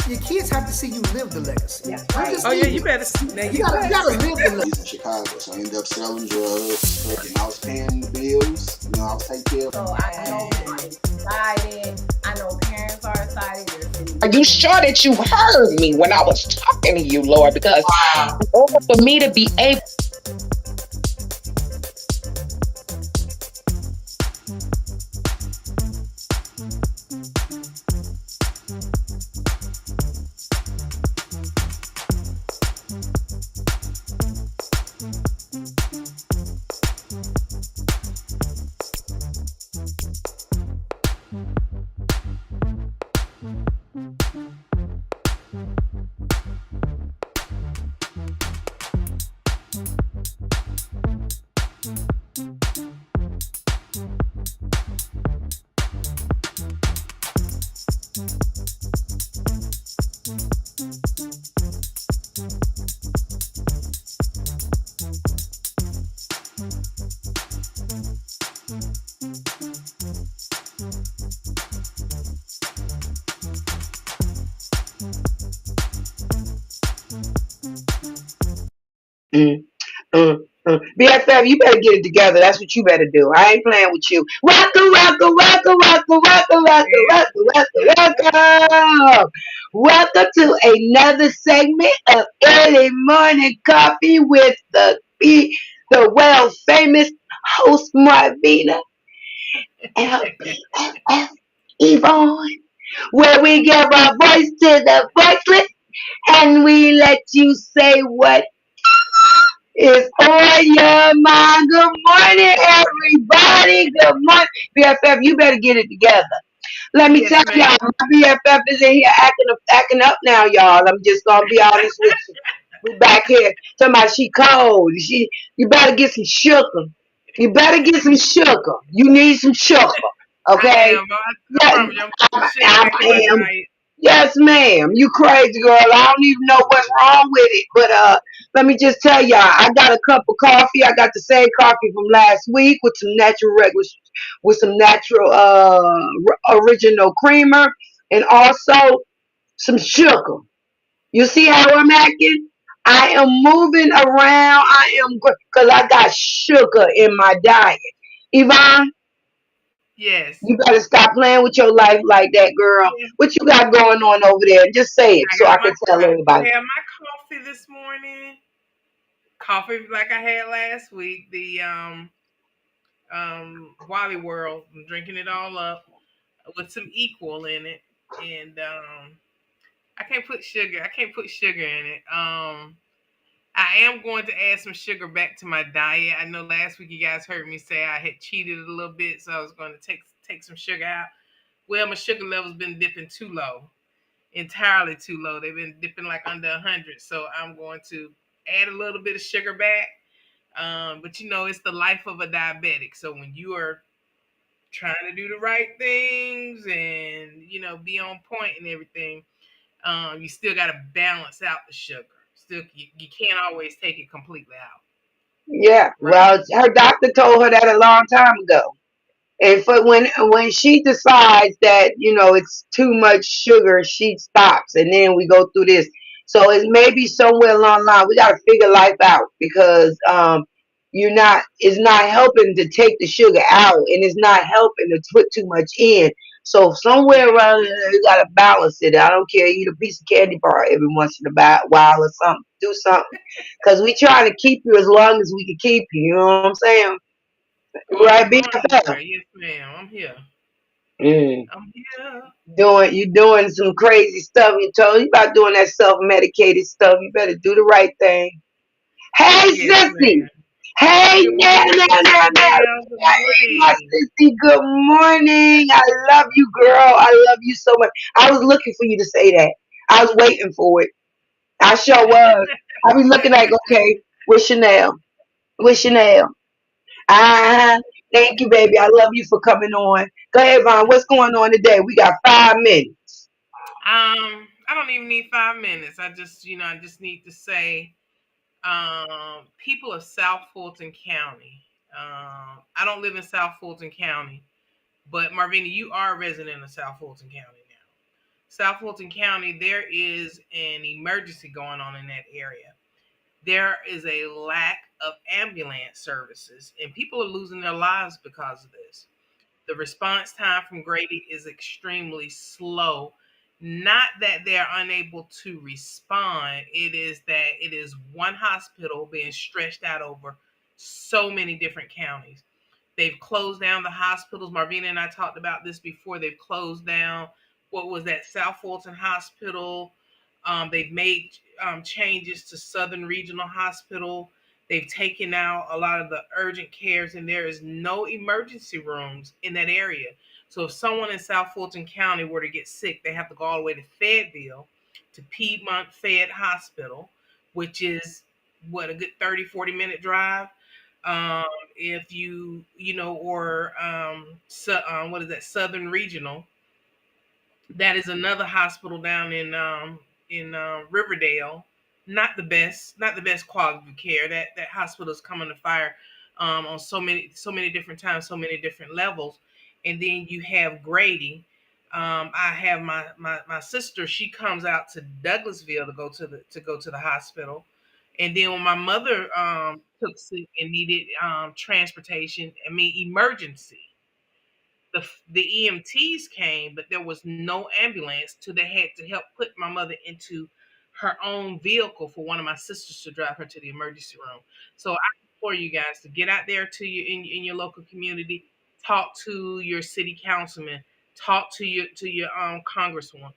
Your kids have to see you live the legacy. Yeah, Don't right. just Oh yeah, leave you it. better. Now You you gotta, you better. gotta live the legacy. In Chicago, so I ended up selling drugs. And I was paying the bills. You know, I was taking care of. So I know it's excited. I know parents are excited. Are you sure that you heard me when I was talking to you, Lord? Because in order for me to be able Mm, BFF, you better get it together. That's what you better do. I ain't playing with you. Welcome, welcome, welcome, welcome, welcome, welcome, welcome, welcome, welcome. Welcome to another segment of Early Morning Coffee with the world famous host Marvina LBFF Yvonne, where we give our voice to the voiceless and we let you say what is on your mind. Good morning, everybody. Good morning. BFF, you better get it together. Let me Yes, tell ma'am. y'all, my BFF is in here acting up now, y'all. I'm just gonna be honest with you. We back here. Somebody, she cold. You better get some sugar. You better get some sugar. You need some sugar. I Okay? am. I Yeah, promise you, I'm putting sugar I back in my am. diet. Yes, ma'am. You crazy girl. I don't even know what's wrong with it. But let me just tell y'all, I got a cup of coffee. I got the same coffee from last week with some with some natural original creamer and also some sugar. You see how I'm acting? I am moving around. I am because I got sugar in my diet. Yvonne, Yes. you better stop playing with your life like that, girl. Yes. What you got going on over there? Just say it I so got I my. can tell I everybody. had my coffee this morning. Coffee like I had last week. The Wally World. I'm drinking it all up with some equal in it, and I can't put sugar. I can't put sugar in it. I am going to add some sugar back to my diet. I know last week you guys heard me say I had cheated a little bit, so I was going to take some sugar out. Well, my sugar level's been dipping too low, entirely too low. They've been dipping like under 100, so I'm going to add a little bit of sugar back. But you know, it's the life of a diabetic. So when you are trying to do the right things and be on point and everything, you still got to balance out the sugar. Still, you can't always take it completely out, Yeah, right? well, her doctor told her that a long time ago. And for when she decides that it's too much sugar, she stops, and then we go through this. So it's maybe somewhere along the line we got to figure life out because you're not. It's not helping to take the sugar out, and it's not helping to put too much in. So somewhere around there, you got to balance it. I don't care. Eat a piece of candy bar every once in a while or something. Do something because we trying to keep you as long as we can keep you. You know what I'm saying? Oh, Right, I'm going BFF? nowhere. Yes, ma'am. I'm here. Mm. I'm here. You doing some crazy stuff. You told you about doing that self medicated stuff. You better do the right thing. Hey, Yes, sissy. ma'am. Hey, Good now, now, morning, now, now. Chanel. Good Hey, my morning. sissy. Good morning. I love you, girl. I love you so much. I was looking for you to say that. I was waiting for it. I sure was. I be looking like, okay, with Chanel. With Chanel. Ah, thank you, baby. I love you for coming on. Go ahead, Vaughn. What's going on today? We got 5 minutes. I don't even need 5 minutes. I just need to say, people of South Fulton County. I don't live in South Fulton County, but Marvina, you are a resident of South Fulton County now. South Fulton County, there is an emergency going on in that area. There is a lack of ambulance services, and people are losing their lives because of this. The response time from Grady is extremely slow. Not that they're unable to respond, it is that it is one hospital being stretched out over so many different counties. They've closed down the hospitals. Marvina and I talked about this before. They've closed down what was that South Fulton Hospital. They've made changes to Southern Regional Hospital. They've taken out a lot of the urgent cares, and there is no emergency rooms in that area. So if someone in South Fulton County were to get sick, they have to go all the way to Fayetteville to Piedmont Fed Hospital, which is what, a good 30-40 minute drive. Um, if or what is that, Southern Regional, that is another hospital down in Riverdale. Not the best quality of care. That hospital is coming to fire on so many different times, so many different levels. And then you have Grady. I have my sister. She comes out to Douglasville to go to the hospital. And then when my mother took sick and needed transportation, I mean emergency, the EMTs came, but there was no ambulance, so they had to help put my mother into her own vehicle for one of my sisters to drive her to the emergency room. So I implore you guys to get out there to in your local community, talk to your city councilman, talk to your congresswoman,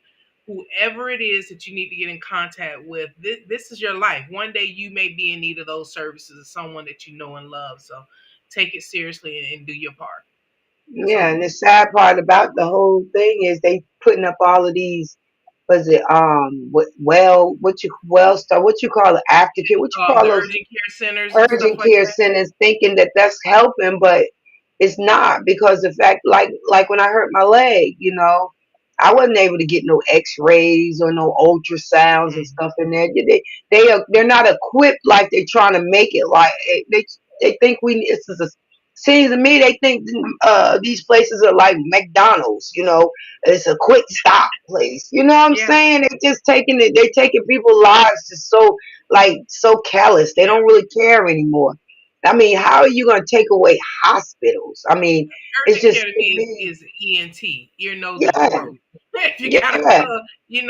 whoever it is that you need to get in contact with. This is your life. One day you may be in need of those services of someone that you know and love. So take it seriously and do your part. That's all. Yeah, and the sad part about the whole thing is they putting up all of these, was it what you call it, aftercare, what you call The those urgent care centers and stuff urgent like care that. centers, thinking that that's helping, but it's not, because the fact, like when I hurt my leg, I wasn't able to get no X-rays or no ultrasounds and Mm. stuff in there. They're not equipped, like they're trying to make it like they think we this is a seems to me they think these places are like McDonald's, it's a quick stop place. You know what I'm Yeah, saying? They're taking people's lives just so callous. They yeah. don't really care anymore. I mean, how are you going to take away hospitals? I mean, it's Urgent just care to to me me, is ENT, ear, nose, and yeah, throat. If you got yeah,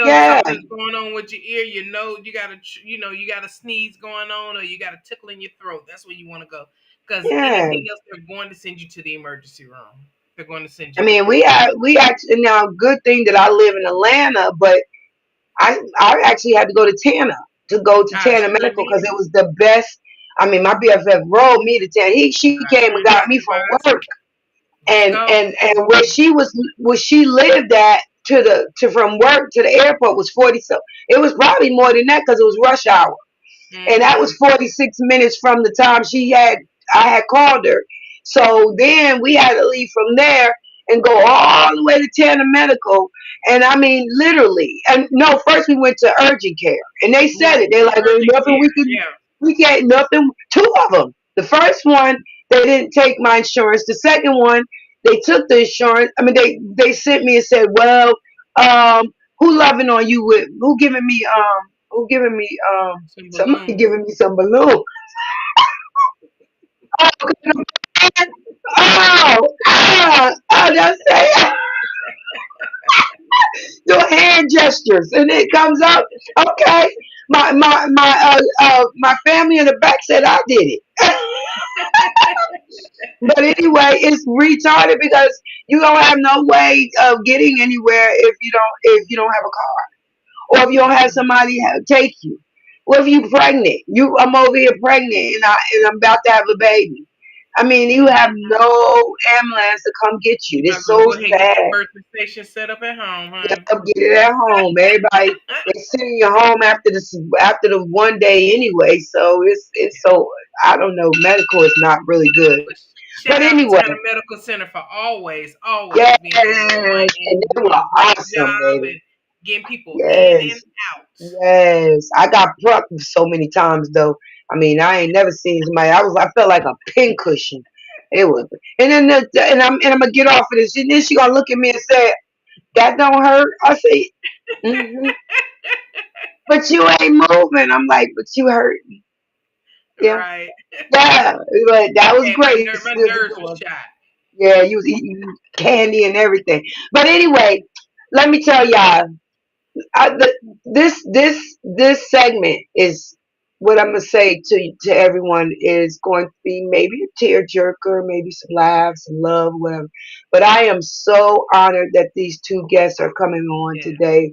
yeah, something's going on with your ear, you got a sneeze going on, or you got a tickle in your throat. That's where you want to go. Because yeah. anything else, they're going to send you to the emergency room. They're going to send I you there. mean, we actually, now, good thing that I live in Atlanta, but I actually had to go to Tanner to go to I Tanner sure Medical because did. it was the best. I mean, my BFF rolled me to Tanner. She I came and sure got did, me from Devise. work, Let's and go. and where she lived at to from work to the airport was 40. So it was probably more than that because it was rush hour, and that Mm-hmm. was 46 minutes from the time I had called her. So then we had to leave from there and go all the way to Tanner Medical. And I mean, literally, and no, first we went to urgent care, and they Yeah, said it. They're like, "There's urgent nothing care. Yeah. we can't, nothing." Two of them. The first one, they didn't take my insurance. The second one, they took the insurance. I mean, they sent me and said, "Well, who loving on you with? Who giving me Some somebody balloons. giving me some balloon." Oh, that's it. Do hand gestures, and it comes up. Okay, my family in the back said I did it. But anyway, it's retarded because you don't have no way of getting anywhere if you don't have a car, or if you don't have somebody take you. Well, if you pregnant, I'm over here pregnant, and I'm about to have a baby. I mean, you have Mm-hmm. no ambulance to come get you. You might It's as well so go ahead and get that sad. birthing station set up at home, Yep, honey. get it at home. Everybody, they sending you home after the one day anyway. So it's so, I don't know. Medical is not really good. But But shout out to anyway, Tanner Medical Center for always yes, being number one and and they doing were a great awesome, job baby. and getting people in and Yes, out. yes. I got plucked so many times though. I mean, I ain't never seen somebody. I felt like a pincushion. It was, and then and I'm gonna get off of this, and then she gonna look at me and say, That don't hurt. I say, hmm but you ain't moving. I'm like, but you hurt. Yeah, Right. yeah. But that was And great. It's my still nerves was doing. shot. Yeah, you was eating candy and everything. But anyway, let me tell y'all. This segment is what I'm gonna say to everyone is going to be maybe a tearjerker, maybe some laughs, some love, whatever. But I am so honored that these two guests are coming on Yes. today.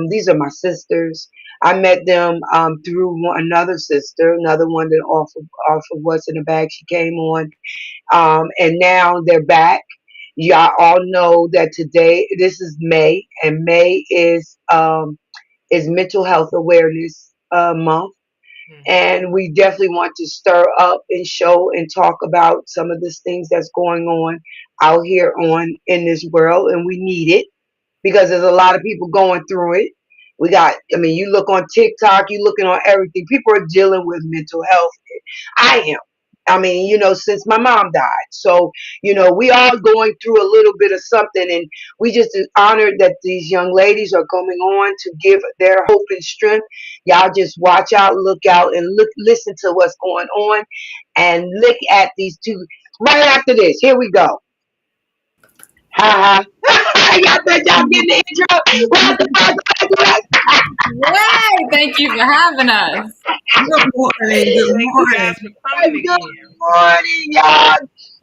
These are my sisters. I met them through another sister, another one that off of What's in the Bag. She came on, and now they're back. Y'all all know that today, this is May, and May is Mental Health Awareness Month, Hmm. and we definitely want to stir up and show and talk about some of the things that's going on out here on in this world, and we need it because there's a lot of people going through it. We got, I mean, you look on TikTok, you looking on everything. People are dealing with mental health. I am. I mean, since my mom died. So, we are going through a little bit of something, and we just honored that these young ladies are coming on to give their hope and strength. Y'all just watch out, look out, and listen to what's going on, and look at these two. Right after this, here we go. Ha ha. Y'all bet y'all getting the intro. Welcome. Yay! Thank you for having us. Good morning. Good Thank you guys morning. for coming Good again. morning, y'all.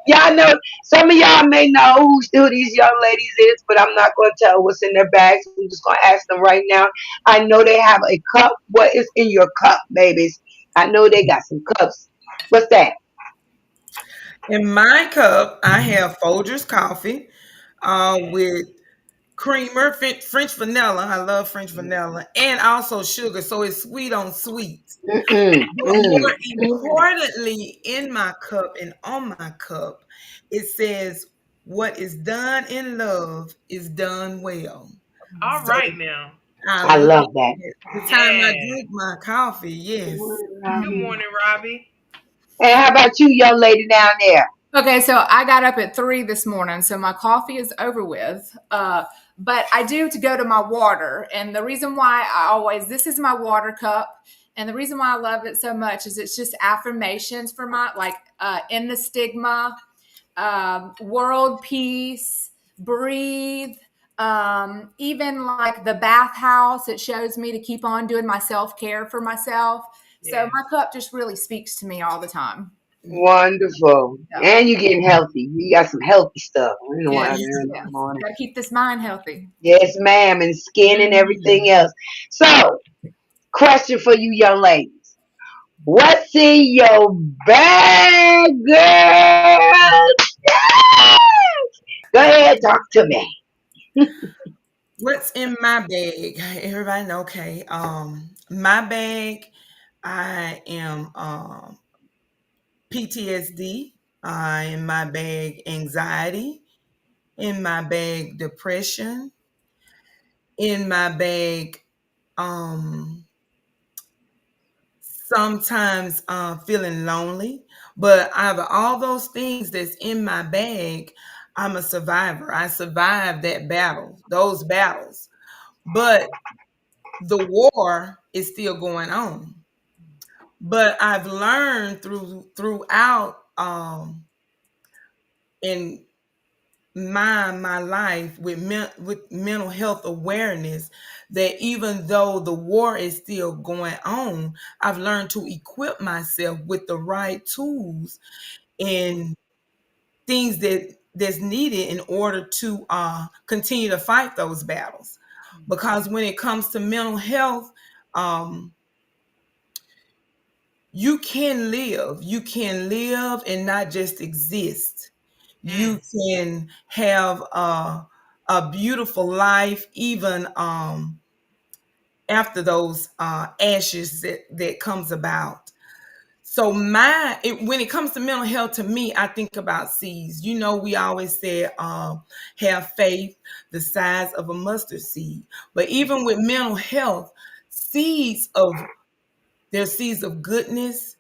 Y'all know some of y'all may know who these young ladies is, but I'm not going to tell what's in their bags. I'm just going to ask them right now. I know they have a cup. What is in your cup, babies? I know they got some cups. What's that? In my cup, I have Folgers coffee with creamer, French vanilla. I love French vanilla, and also sugar, so it's sweet on sweet. Mm-mm, But mm, more mm. importantly, in my cup and on my cup, it says, "What is done in love is done well." All So right now. I I love love that. it. The time I Yeah. drink my coffee, Good yes. morning, Good Robbie. morning, Robbie. And how about you, young lady down there? Okay, so I got up at 3 this morning, so my coffee is over with. But I do to go to my water, and the reason why this is my water cup, and the reason why I love it so much is it's just affirmations for my in the stigma, world peace, breathe. Even like the bathhouse, it shows me to keep on doing my self care for myself. So Yes. my cup just really speaks to me all the time. Wonderful. Yeah. And you getting healthy. You got some healthy stuff. You know what Yes, I mean in the yes. morning. Got to keep this mind healthy. Yes, ma'am, and skin and everything Mhm. else. So, question for you young ladies. What's in your bag, girl? Yes! Go ahead, talk to me. What's in my bag? Everybody know, okay. My bag, I am PTSD. In my bag, anxiety. In my bag, depression. In my bag, um, sometimes feeling lonely. But out of all those things that's in my bag, I'm a survivor. I survived those battles. But the war is still going on. But I've learned throughout in my life with with mental health awareness that even though the war is still going on, I've learned to equip myself with the right tools and things that's needed in order to continue to fight those battles. Because when it comes to mental health, um, you can live and not just exist. You Mm. can have a beautiful life even after those ashes that comes about. So when it comes to mental health, to me, I think about seeds. We always say have faith the size of a mustard seed. But even with mental health, seeds of there's seeds of goodness,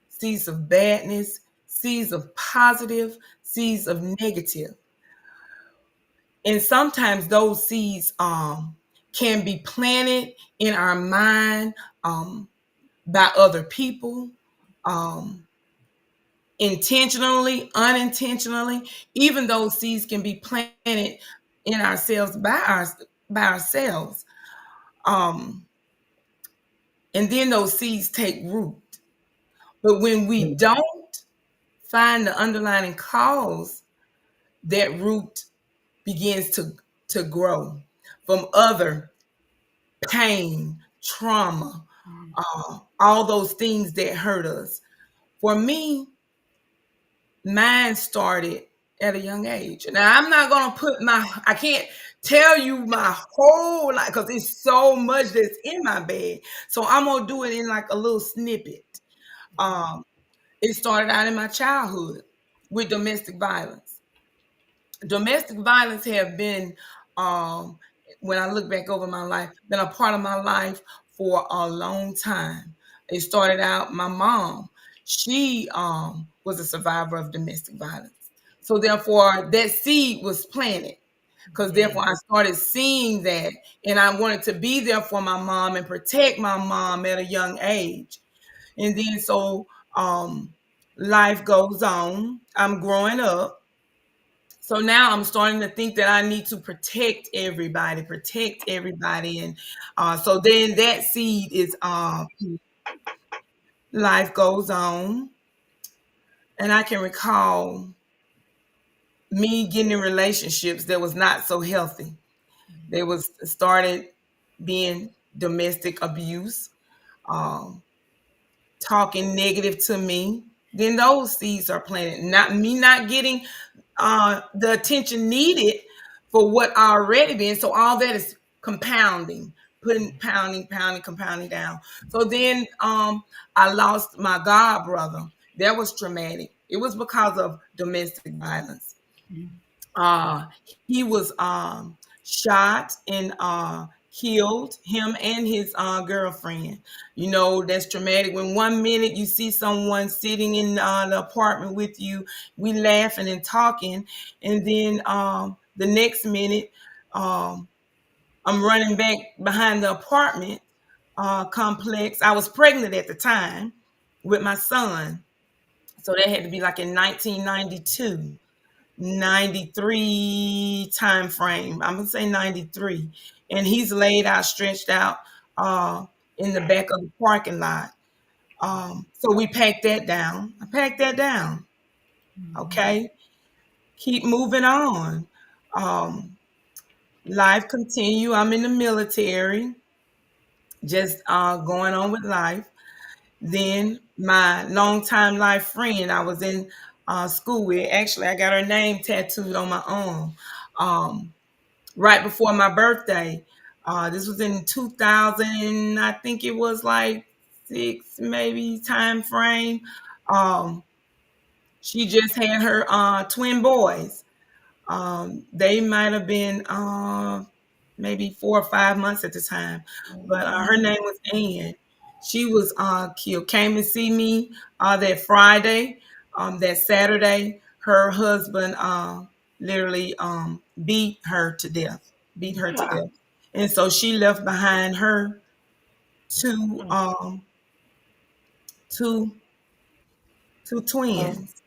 seeds of badness, seeds of positive, seeds of negative. And sometimes those seeds can be planted in our mind by other people, um, intentionally, unintentionally. Even those seeds can be planted in ourselves by ourselves. Um, and then those seeds take root. But when we don't find the underlying cause, that root begins to grow from other pain, trauma, all those things that hurt us. For me, mine started at a young age. Now, I'm not going to I can't tell you my whole life because it's so much that's in my bag. So I'm going to do it in like a little snippet. Um, it started out in my childhood with domestic violence. Domestic violence have been, um, when I look back over my life, been a part of my life for a long time. It started out, my mom, she was a survivor of domestic violence. So therefore, that seed was planted. Because therefore, I started seeing that, and I wanted to be there for my mom and protect my mom at a young age. And then so life goes on. I'm growing up, so now I'm starting to think that I need to protect everybody. And so then that seed is life goes on. And I can recall me getting in relationships that was not so healthy. They was started being domestic abuse, um, talking negative to me. Then those seeds are planted. Not me not getting the attention needed for what I already been. So all that is compounding, putting compounding down. So then I lost my god brother. That was traumatic. It was because of domestic violence. Uh, he was shot and killed, him and his girlfriend. You know, that's traumatic. When one minute you see someone sitting in the apartment with you, we laughing and talking, and then the next minute I'm running back behind the apartment complex. I was pregnant at the time with my son. So that had to be like in 1992. 93 time frame. I'm gonna say 93. And he's laid out, stretched out in the back of the parking lot. So we packed that down. I packed that down. Okay. Keep moving on. Um, life continue. I'm in the military, just going on with life. Then my longtime life friend I was in school with, actually, I got her name tattooed on my arm. Um, right before my birthday. This was in 2000, I think it was like six, maybe time frame. Um, she just had her twin boys. They might have been maybe 4 or 5 months at the time, but her name was Ann. She was killed. Came and see me that Friday. That Saturday, her husband literally beat her to death. Beat her to death, and so she left behind her two two two twins.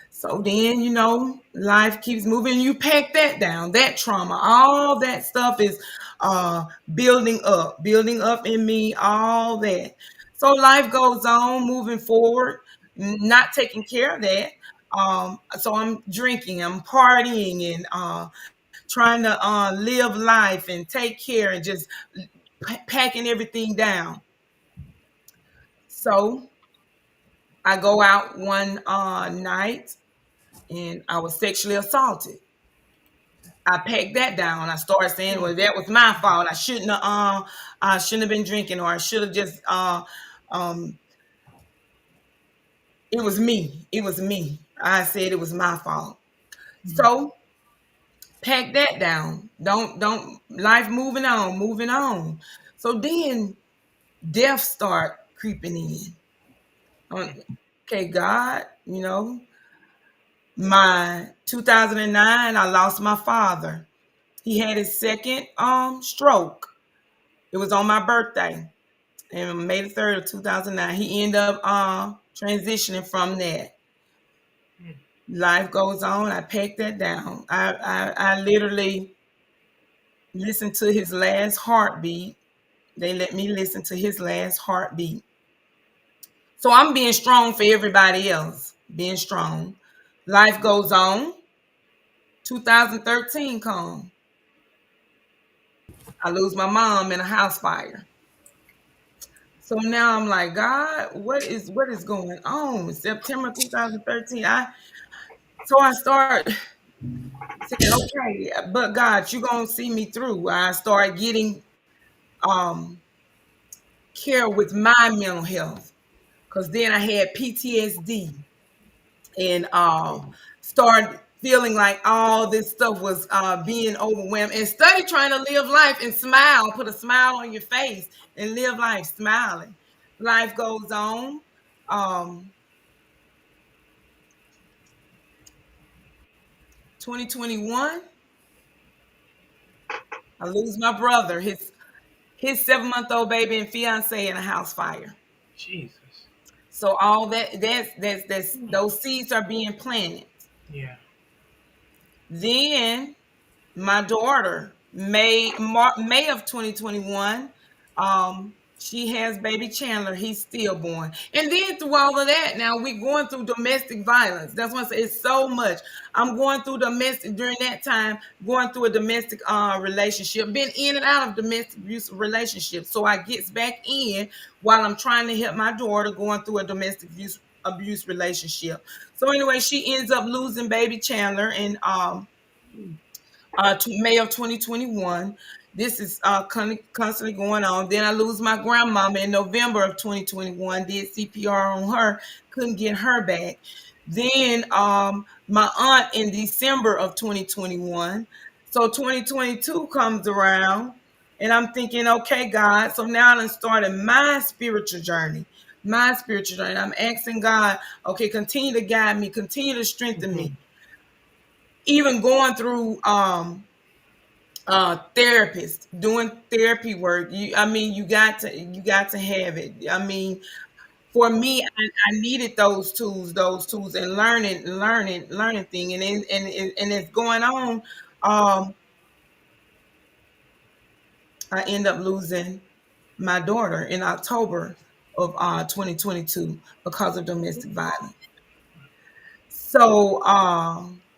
So then, you know, life keeps moving. You pack that down, that trauma, all that stuff is uh building up in me, all that. So life goes on, moving forward, not taking care of that. So I'm drinking, I'm partying, and trying to live life and take care and just packing everything down. So I go out one night and I was sexually assaulted. I packed that down. I started saying, "Well, that was my fault. I shouldn't have been drinking, or I should have just, um, it was me. It was me. I said it was my fault." So pack that down. Don't life moving on, moving on. So then death start creeping in. Okay, God, you know, my 2009, I lost my father. He had his second stroke. It was on my birthday, and May the 3rd of 2009. He ended up transitioning from that. Mm. Life goes on. I packed that down. I literally listened to his last heartbeat. They let me listen to his last heartbeat. So I'm being strong for everybody else. Being strong. Life goes on. 2013 come. I lose my mom in a house fire. So now I'm like, God, what is going on? September 2013. I start saying, okay, but God, you gonna see me through. I start getting um care with my mental health. Cause then I had PTSD and started feeling like all this stuff was being overwhelmed and study trying to live life and smile, put a smile on your face and live life smiling. Life goes on. Um, 2021, I lose my brother, his 7-month-old baby and fiance in a house fire. Jesus. So all that's those seeds are being planted. Yeah. Then my daughter, May of 2021, she has baby Chandler. He's stillborn. And then through all of that, now we're going through domestic violence. That's why I say it's so much. I'm going through domestic during that time, going through a domestic relationship, been in and out of domestic abuse relationships. So I gets back in while I'm trying to help my daughter going through a domestic abuse relationship. So anyway, she ends up losing baby Chandler and to May of 2021. This is constantly going on. Then I lose my grandmama in November of 2021. Did CPR on her, couldn't get her back. Then my aunt in December of 2021. So 2022 comes around, and I'm thinking, okay, God. So now I'm starting my spiritual journey. My spiritual journey. I'm asking God, okay, continue to guide me, continue to strengthen me. Mhm. Even going through therapist doing therapy work. You got to have it. I mean, for me, I needed those tools and learning thing, and it's going on. I end up losing my daughter in October of 2022 because of domestic violence. So,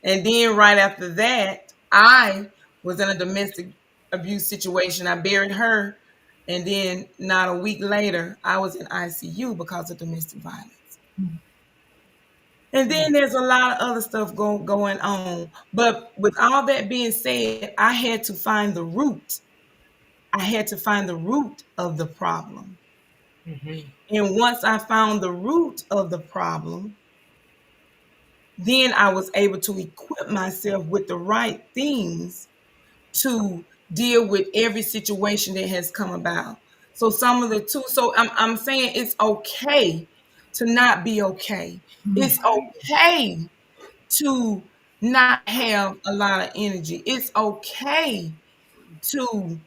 and then right after that, I was in a domestic abuse situation. I buried her, and then not a week later, I was in ICU because of domestic violence. And then there's a lot of other stuff going on. But with all that being said, I had to find the root. I had to find the root of the problem. Mhm. And once I found the root of the problem, then I was able to equip myself with the right things to deal with every situation that has come about. So some of the tools, so I'm saying it's okay to not be okay. It's okay to not have a lot of energy. It's okay to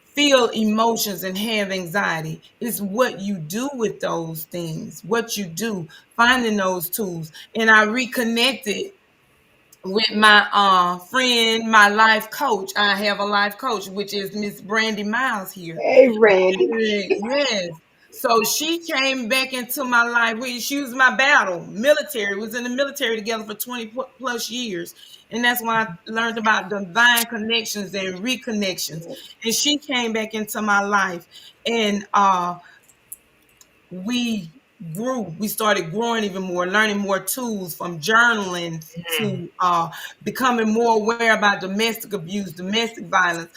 feel emotions and have anxiety. It's what you do with those things, what you do, finding those tools. And I reconnected with my friend, my life coach. I have a life coach, which is Miss Brandi Miles here. Hey, Randy. Yes. So she came back into my life. She was my battle. Military. Was in the military together for 20 plus years. And that's when I learned about divine connections and reconnections. And she came back into my life. And we started growing even more, learning more tools from journaling Mhm. to becoming more aware about domestic abuse, domestic violence,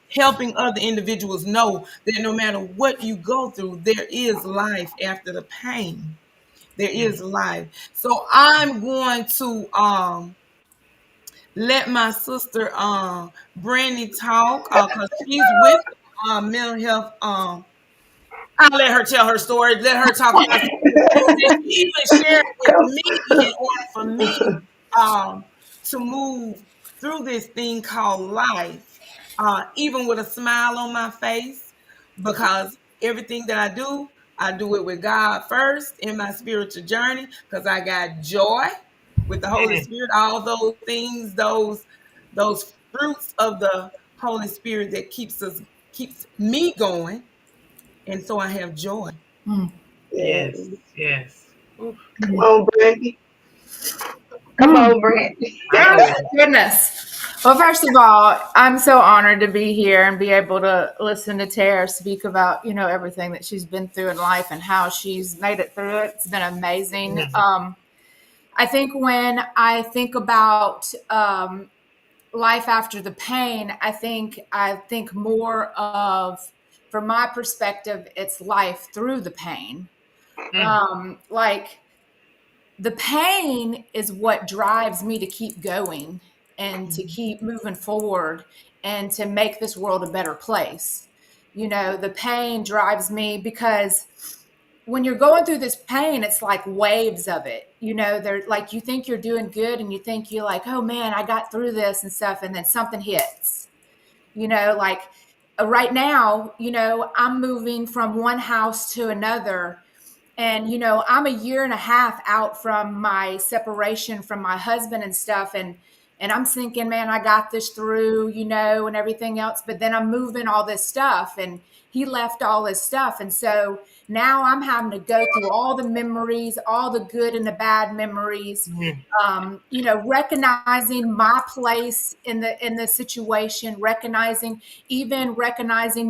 helping other individuals know that no matter what you go through, there is life after the pain. There is life. So I'm going to let my sister Brandi talk because she's with mental health I'll let her tell her story. Let her talk about some of the things that she even shared with Come. me in order for me um, to move. through this thing called life, even with a smile on my face, because everything that I do it with God first in my spiritual journey, because I got joy with the Holy Mm. Spirit, all those things, those fruits of the Holy Spirit that keeps me going, and so I have joy. Mm. Yeah. Yes, yes. Oof, Come on, Brandi. Come Mm. on, Brandi. I know Oh, it. goodness. Well, first of all, I'm so honored to be here and be able to listen to Tara speak about, everything that she's been through in life and how she's made it through it. It's been amazing. Mhm. I think when I think about life after the pain, I think more of, from my perspective, it's life through the pain. Mm. Like, the pain is what drives me to keep going and to keep moving forward and to make this world a better place. The pain drives me because when you're going through this pain, it's like waves of it. They're like, you think you're doing good and you think you're like, oh man, I got through this and stuff. And then something hits, like right now, I'm moving from one house to another, and I'm a year and a half out from my separation from my husband and stuff, and I'm thinking, man, I got this through, and everything else. But then I'm moving all this stuff, and he left all his stuff, and so now I'm having to go through all the memories, all the good and the bad memories, Mhm. recognizing my place in the situation, recognizing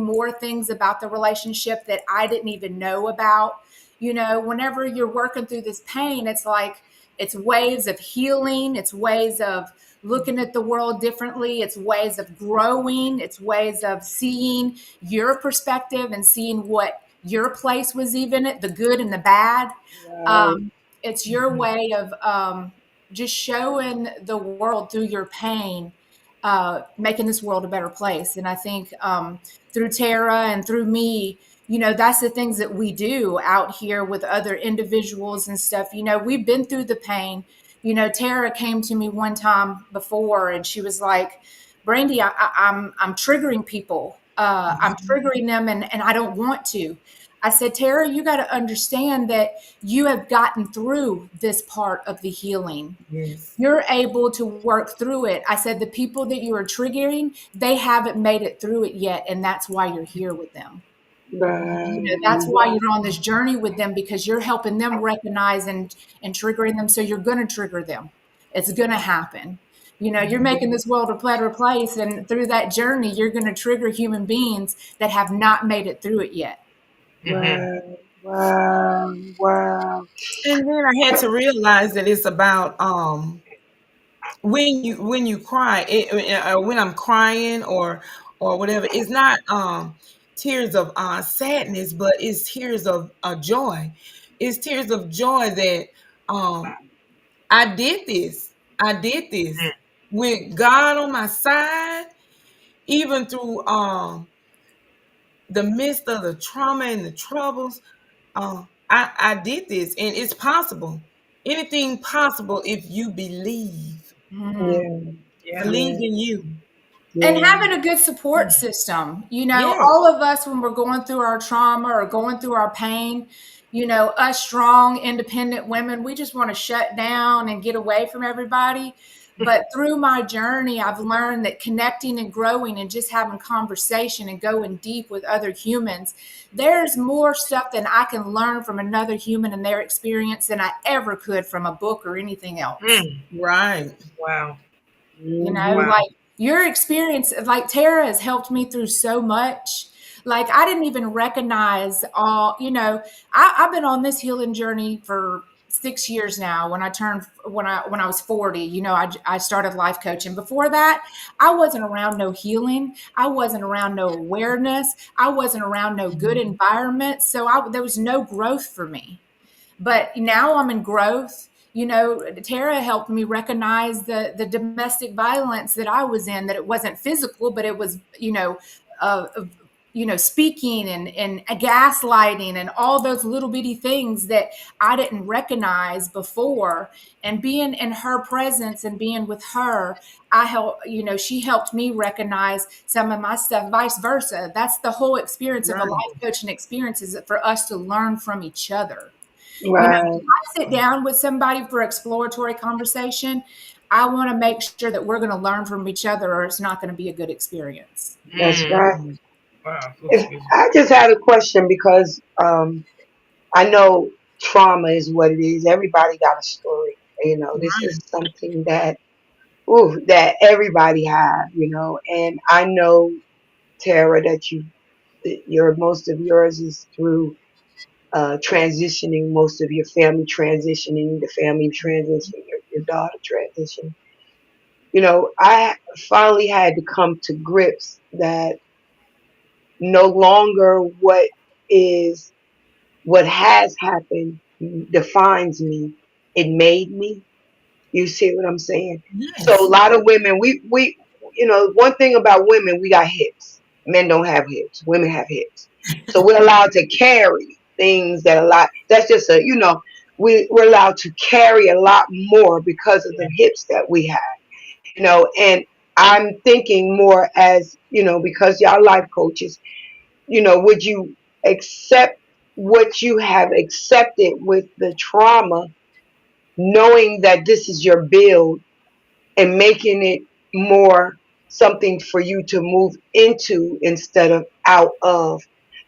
more things about the relationship that I didn't even know about. Whenever you're working through this pain, it's like it's waves of healing, it's ways of looking at the world differently, it's ways of growing, it's ways of seeing your perspective and seeing what your place was, even the good and the bad. Right. It's your way of just showing the world through your pain, making this world a better place. And I think through Tara and through me, that's the things that we do out here with other individuals and stuff. We've been through the pain. Tara came to me one time before and she was like, Brandi, I'm triggering people. I'm triggering them, and I don't want to. I said, Tara, you got to understand that you have gotten through this part of the healing. Yes. You're able to work through it. I said, the people that you are triggering, they haven't made it through it yet. And that's why you're here with them. That's Right. why you're on this journey with them, because you're helping them recognize and triggering them. So you're going to trigger them. It's going to happen. You're making this world a better place. And through that journey, you're going to trigger human beings that have not made it through it yet. Mhm. Right. Wow. Wow. And then I had to realize that it's about when you cry, when I'm crying or whatever, it's not tears of sadness, but it's tears of joy. It's tears of joy that um I did this. I did this Mm. with God on my side, even through the midst of the trauma and the troubles. I did this, and it's possible. Anything possible if you believe. Mhm. Yeah. Yeah. Believe Yeah. in you. And Yeah. having a good support system. Yes. All of us, when we're going through our trauma or going through our pain, us strong, independent women, we just want to shut down and get away from everybody. But through my journey, I've learned that connecting and growing and just having conversation and going deep with other humans, there's more stuff than I can learn from another human and their experience than I ever could from a book or anything else. Mm. Right. Wow. Mm-hmm. Wow. Like your experience, like Tara has helped me through so much. Like I didn't even recognize all, I've been on this healing journey for 6 years now. When I was 40, I started life coaching. Before that, I wasn't around no healing. I wasn't around no awareness. I wasn't around no good environment. So there was no growth for me. But now I'm in growth. Tara helped me recognize the domestic violence that I was in, that it wasn't physical, but it was, speaking and gaslighting and all those little bitty things that I didn't recognize before. And being in her presence and being with her, I help, she helped me recognize some of my stuff, vice versa. That's the whole experience of a Right. life coaching experience, is for us to learn from each other. Right. If I sit down with somebody for exploratory conversation, I want to make sure that we're going to learn from each other, or it's not going to be a good experience. That's Mm. right. Wow. If Excuse me. I just had a question because I know trauma is what it is. Everybody got a story. This is something that everybody have. And I know, Tara, that your most of yours is through transitioning, most of your family transitioning, the family transitioning, your daughter transitioning. I finally had to come to grips that no longer is what has happened defines me. It made me. You see what I'm saying? So a Yes. lot of women, one thing about women, we got hips. Men don't have hips. Women have hips. So we're allowed to carry things that a lot. That's just we're allowed to carry a lot more because of the hips that we have. And I'm thinking more as because y'all life coaches. Would you accept what you have accepted with the trauma, knowing that this is your build, and making it more something for you to move into instead of out of?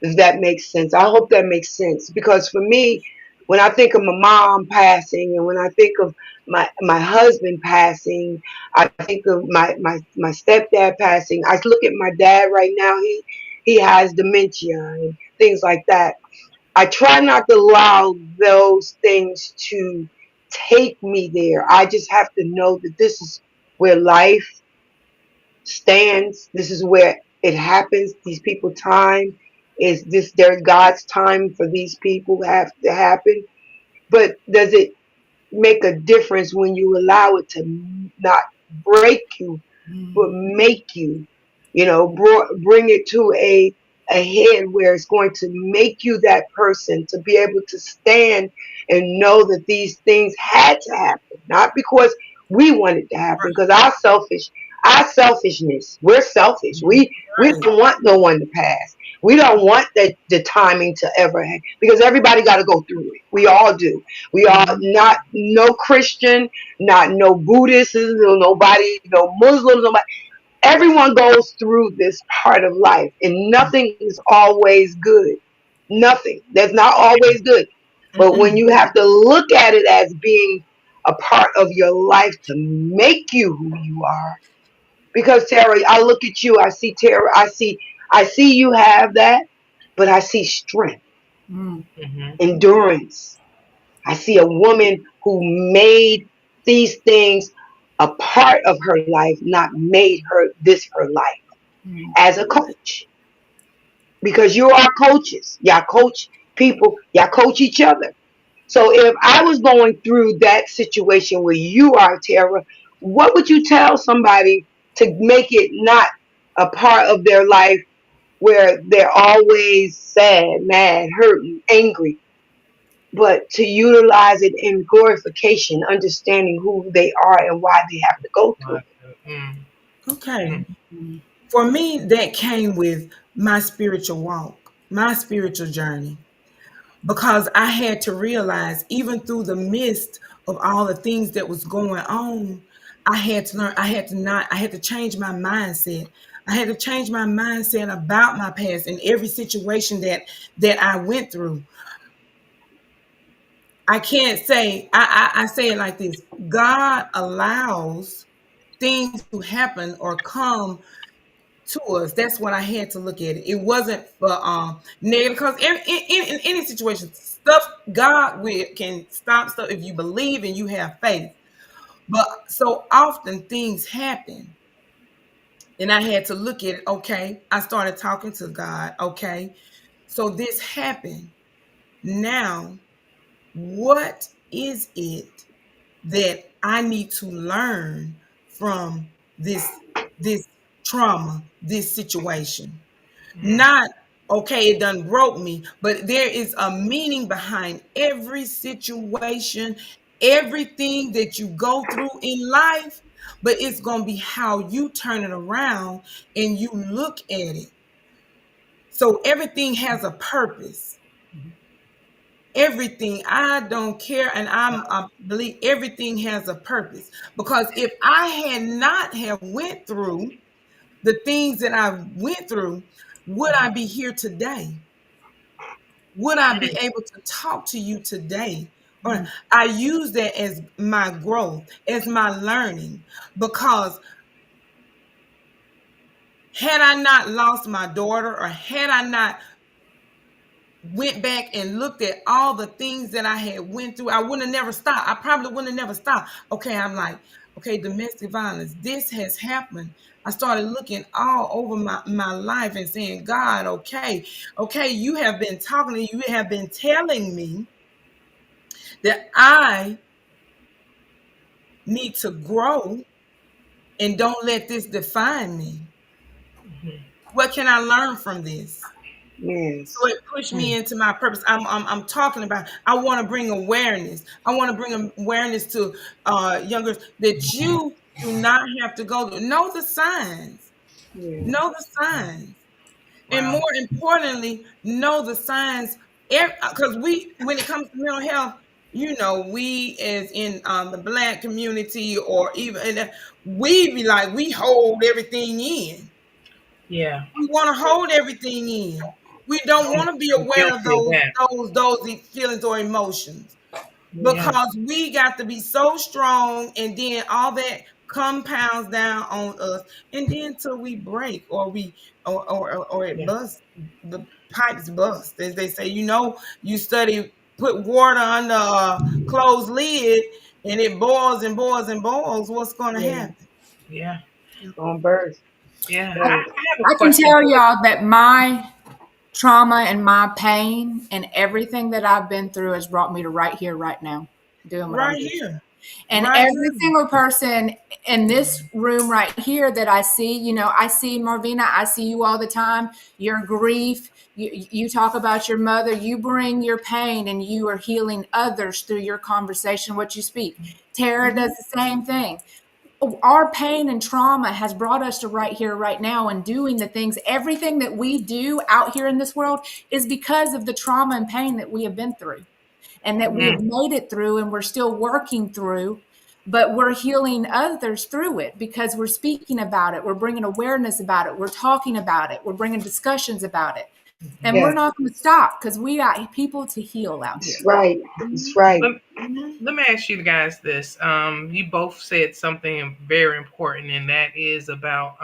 If that makes sense. I hope that makes sense, because for me, when I think of my mom passing, and when I think of my husband passing, I think of my stepdad passing. I look at my dad right now. He has dementia and things like that. I try not to allow those things to take me there. I just have to know that this is where life stands. This is where it happens. These people time is this their God's time for these people have to happen. But does it make a difference when you allow it to not break you, but make you, bring it to a head where it's going to make you that person to be able to stand and know that these things had to happen, not because we want it to happen, because our selfishness, we're selfish. We Right. don't want no one to pass. We don't want the timing to ever happen, because everybody got to go through it. We all do. We are not no Christian, not no Buddhist, nobody, no Muslims, nobody. Everyone goes through this part of life, and nothing is always good. Nothing. That's not always good. But when Mm-mm. you have to look at it as being a part of your life to make you who you are, because Tara, I look at you, I see Tara, I see you have that, but I see strength, Mm. Mm-hmm. endurance. I see a woman who made these things a part of her life, not made her life, Mm. as a coach. Because you are coaches. Y'all coach people, y'all coach each other. So if I was going through that situation where you are, Tara, what would you tell somebody to make it not a part of their life, where they're always sad, mad, hurting, angry, but to utilize it in glorification, understanding who they are and why they have to go through it? Mm. Okay. Mm. Mm. For me, that came with my spiritual walk, my spiritual journey, because I had to realize, even through the midst of all the things that was going on, I had to learn, I had to change my mindset. I had to change my mindset about my past and every situation that I went through. I can't say, I say it like this: God allows things to happen or come to us. That's what I had to look at it. It wasn't for negative, because in any situation, stuff God will can stop stuff if you believe and you have faith. But so often things happen, and I had to look at it. Okay, I started talking to God. Okay, so this happened. Now, what is it that I need to learn from this trauma, this situation? Mm. Not Okay, it done broke me, but there is a meaning behind every situation, everything that you go through in life, but it's going to be how you turn it around and you look at it. So everything has a purpose. Everything, I don't care, and I believe everything has a purpose, because if I had not have went through the things that I went through, would I be here today? Would I be able to talk to you today? Or I use that as my growth, as my learning, because had I not lost my daughter, or had I not went back and looked at all the things that I had went through, I wouldn't have never stopped. I probably wouldn't have never stopped. Okay, I'm like, okay, domestic violence, this has happened. I started looking all over my life and saying, God, okay, you have been talking to you have been telling me that I need to grow and don't let this define me. What can I learn from this? So Yes. it pushed me into my purpose. I'm talking about. I want to bring awareness. I want to bring awareness to younger, that you do not have to go. Know the signs. Yes. Know the signs. And Wow. more importantly, know the signs. Because when it comes to mental health, we as in the Black community, or even we be like, we hold everything in. Yeah. We want to hold everything in. We don't want to be I'm aware of guilty of that. those feelings or emotions, Yeah. because we got to be so strong, and then all that compounds down on us, and then till we break, or we or it Yeah. busts, the pipes bust, as they say. You study, put water under a closed lid, and it boils and boils and boils. What's going to Yeah. happen? Yeah. It's gonna burst. Yeah. I Burst. have a I can question tell for y'all that my trauma and my pain and everything that I've been through has brought me to right here, right now, doing what I'm Right doing. here, And right every here. single person in this room right here that I see, I see Marvina, I see you all the time. Your grief, you talk about your mother, you bring your pain and you are healing others through your conversation, what you speak. Tara does the same thing. Our pain and trauma has brought us to right here, right now, and doing the things, everything that we do out here in this world is because of the trauma and pain that we have been through and that we have mm, made it through and we're still working through, but we're healing others through it because we're speaking about it. We're bringing awareness about it. We're talking about it. We're bringing discussions about it. And we're Yes. not going to stop because we got people to heal out here. That's right. That's right. let, let me ask you guys this. You both said something very important, and that is about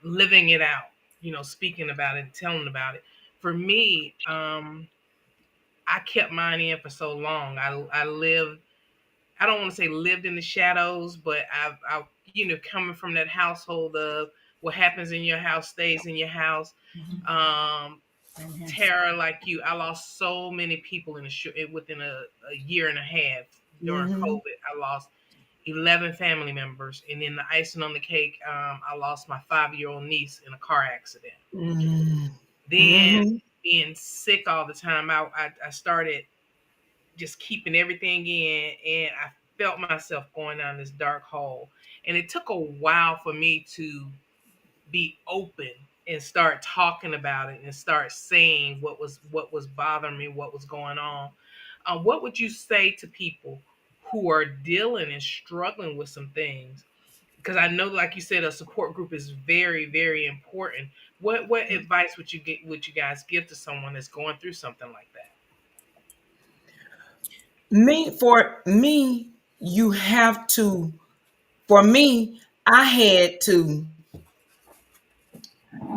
living it out, speaking about it, telling about it. For me, I kept mine in for so long. I lived, I don't want to say lived in the shadows, but coming from that household of what happens in your house stays in your house. Um, Tara, like you, I lost so many people within a year and a half during Mm-hmm. COVID. I lost 11 family members, and then the icing on the cake, I lost my 5-year-old niece in a car accident. Mm-hmm. Then being sick all the time, I started just keeping everything in, and I felt myself going down this dark hole. And it took a while for me to be open and start talking about it and start saying what was bothering me, what was going on. What would you say to people who are dealing and struggling with some things? Because I know, like you said, a support group is very, very important. What advice would you guys give to someone that's going through something like that? For me, you have to, for me, I had to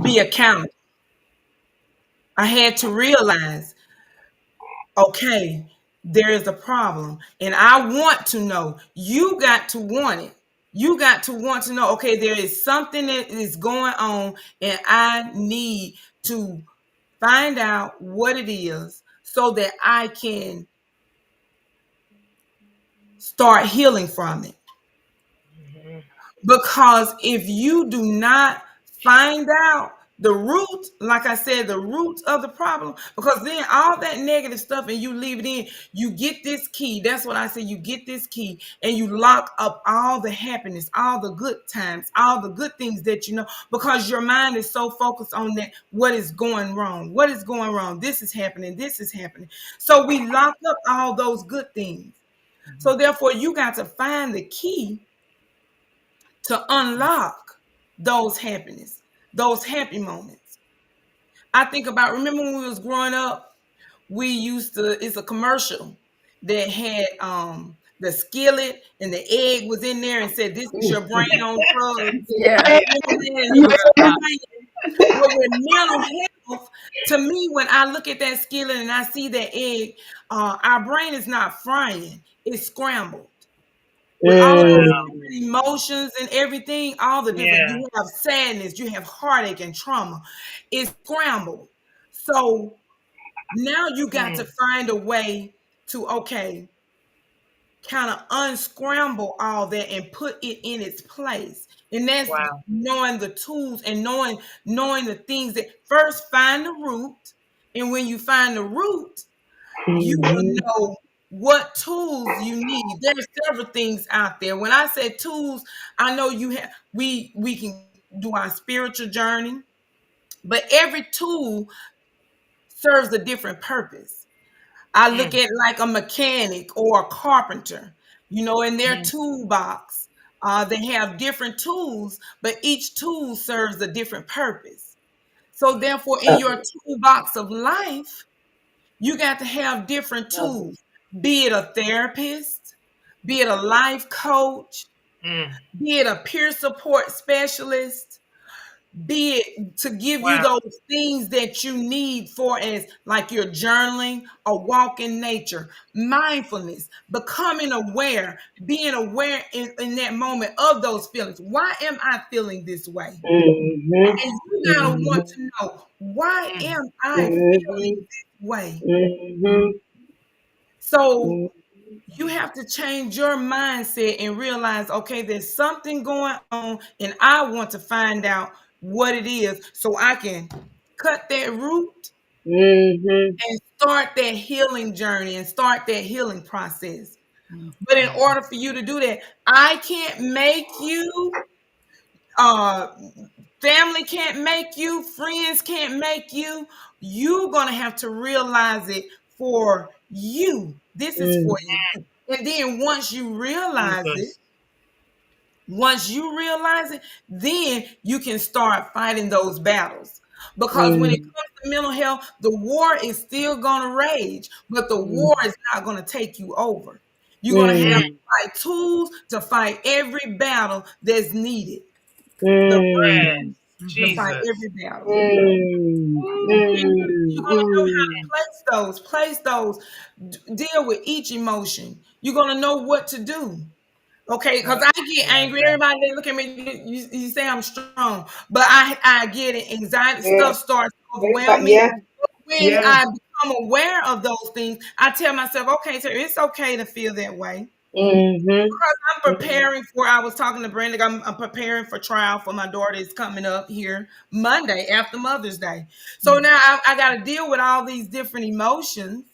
be accountable. I had to realize, okay, there is a problem, and I want to know. You got to want it. You got to want to know, okay, there is something that is going on, and I need to find out what it is so that I can start healing from it. Mhm. Because if you do not find out, the root, like I said, the root of the problem, because then all that negative stuff and you leave it in, you get this key. That's what I say. You get this key and you lock up all the happiness, all the good times, all the good things that you know, because your mind is so focused on that. What is going wrong? What is going wrong? This is happening. This is happening. So we lock up all those good things. So therefore, you got to find the key to unlock those happiness, those happy moments. I think about, remember when we was growing up, we used to, it's a commercial that had the skillet and the egg was in there and said, "This is your brain on drugs." Yeah. Remember that? And it was frying. But with mental health, to me, when I look at that skillet and I see that egg, our brain is not frying, it's scrambled with all of those Mm, different emotions and everything, all the different, Yeah. you have sadness, you have heartache and trauma. It's scrambled. So now you got to Mm. find a way to, okay, kind of unscramble all that and put it in its place. And that's Wow. knowing the tools and knowing the things that first find the root. And when you find the root, you will mhm, know what tools you need. There's several things out there. When I say tools, I know you have, we can do our spiritual journey, but every tool serves a different purpose. I look Mm. at like a mechanic or a carpenter, in their Mm. toolbox. They have different tools, but each tool serves a different purpose. So therefore, in your toolbox of life, you got to have different tools, be it a therapist, be it a life coach, Mm. be it a peer support specialist, be it to give you Wow. those things that you need for, as like your journaling, a walk in nature, mindfulness, becoming aware, being aware in that moment of those feelings. Why am I feeling this way? mhm, And you gotta want mhm, to know, why Mm. am I feeling mhm, this way? mhm, So mhm, you have to change your mindset and realize, okay, there's something going on, and I want to find out what it is so I can cut that root mhm, and start that healing journey and start that healing process. But in order for you to do that, I can't make you, uh, family can't make you, friends can't make you. You're going to have to realize it for you. This is for mhm, you. And then Jesus. once you realize it, then you can start fighting those battles. Because when it mhm, comes to mental health, the war is still going to rage, but the war is not going to take you over. You're going to have Mm. mhm, to fight tools to fight every battle that's needed. The Yes. mhm, to fight Jesus. every battle. mhm, Ooh. And you're going to know how mhm, to place those, deal with each emotion. You're going to know what to do. Okay, because I get My angry. God. Everybody they look at me, you say I'm strong, but I get it. Anxiety yeah, stuff starts to overwhelm everybody, me. yeah, When yeah, I become aware of those things, I tell myself, okay, so it's okay to feel that way. mhm, Because I'm mhm, preparing for, I was talking to Brandi, I'm preparing for trial for my daughter. It's coming up here Monday after Mother's Day. So now I got to deal with all these different emotions.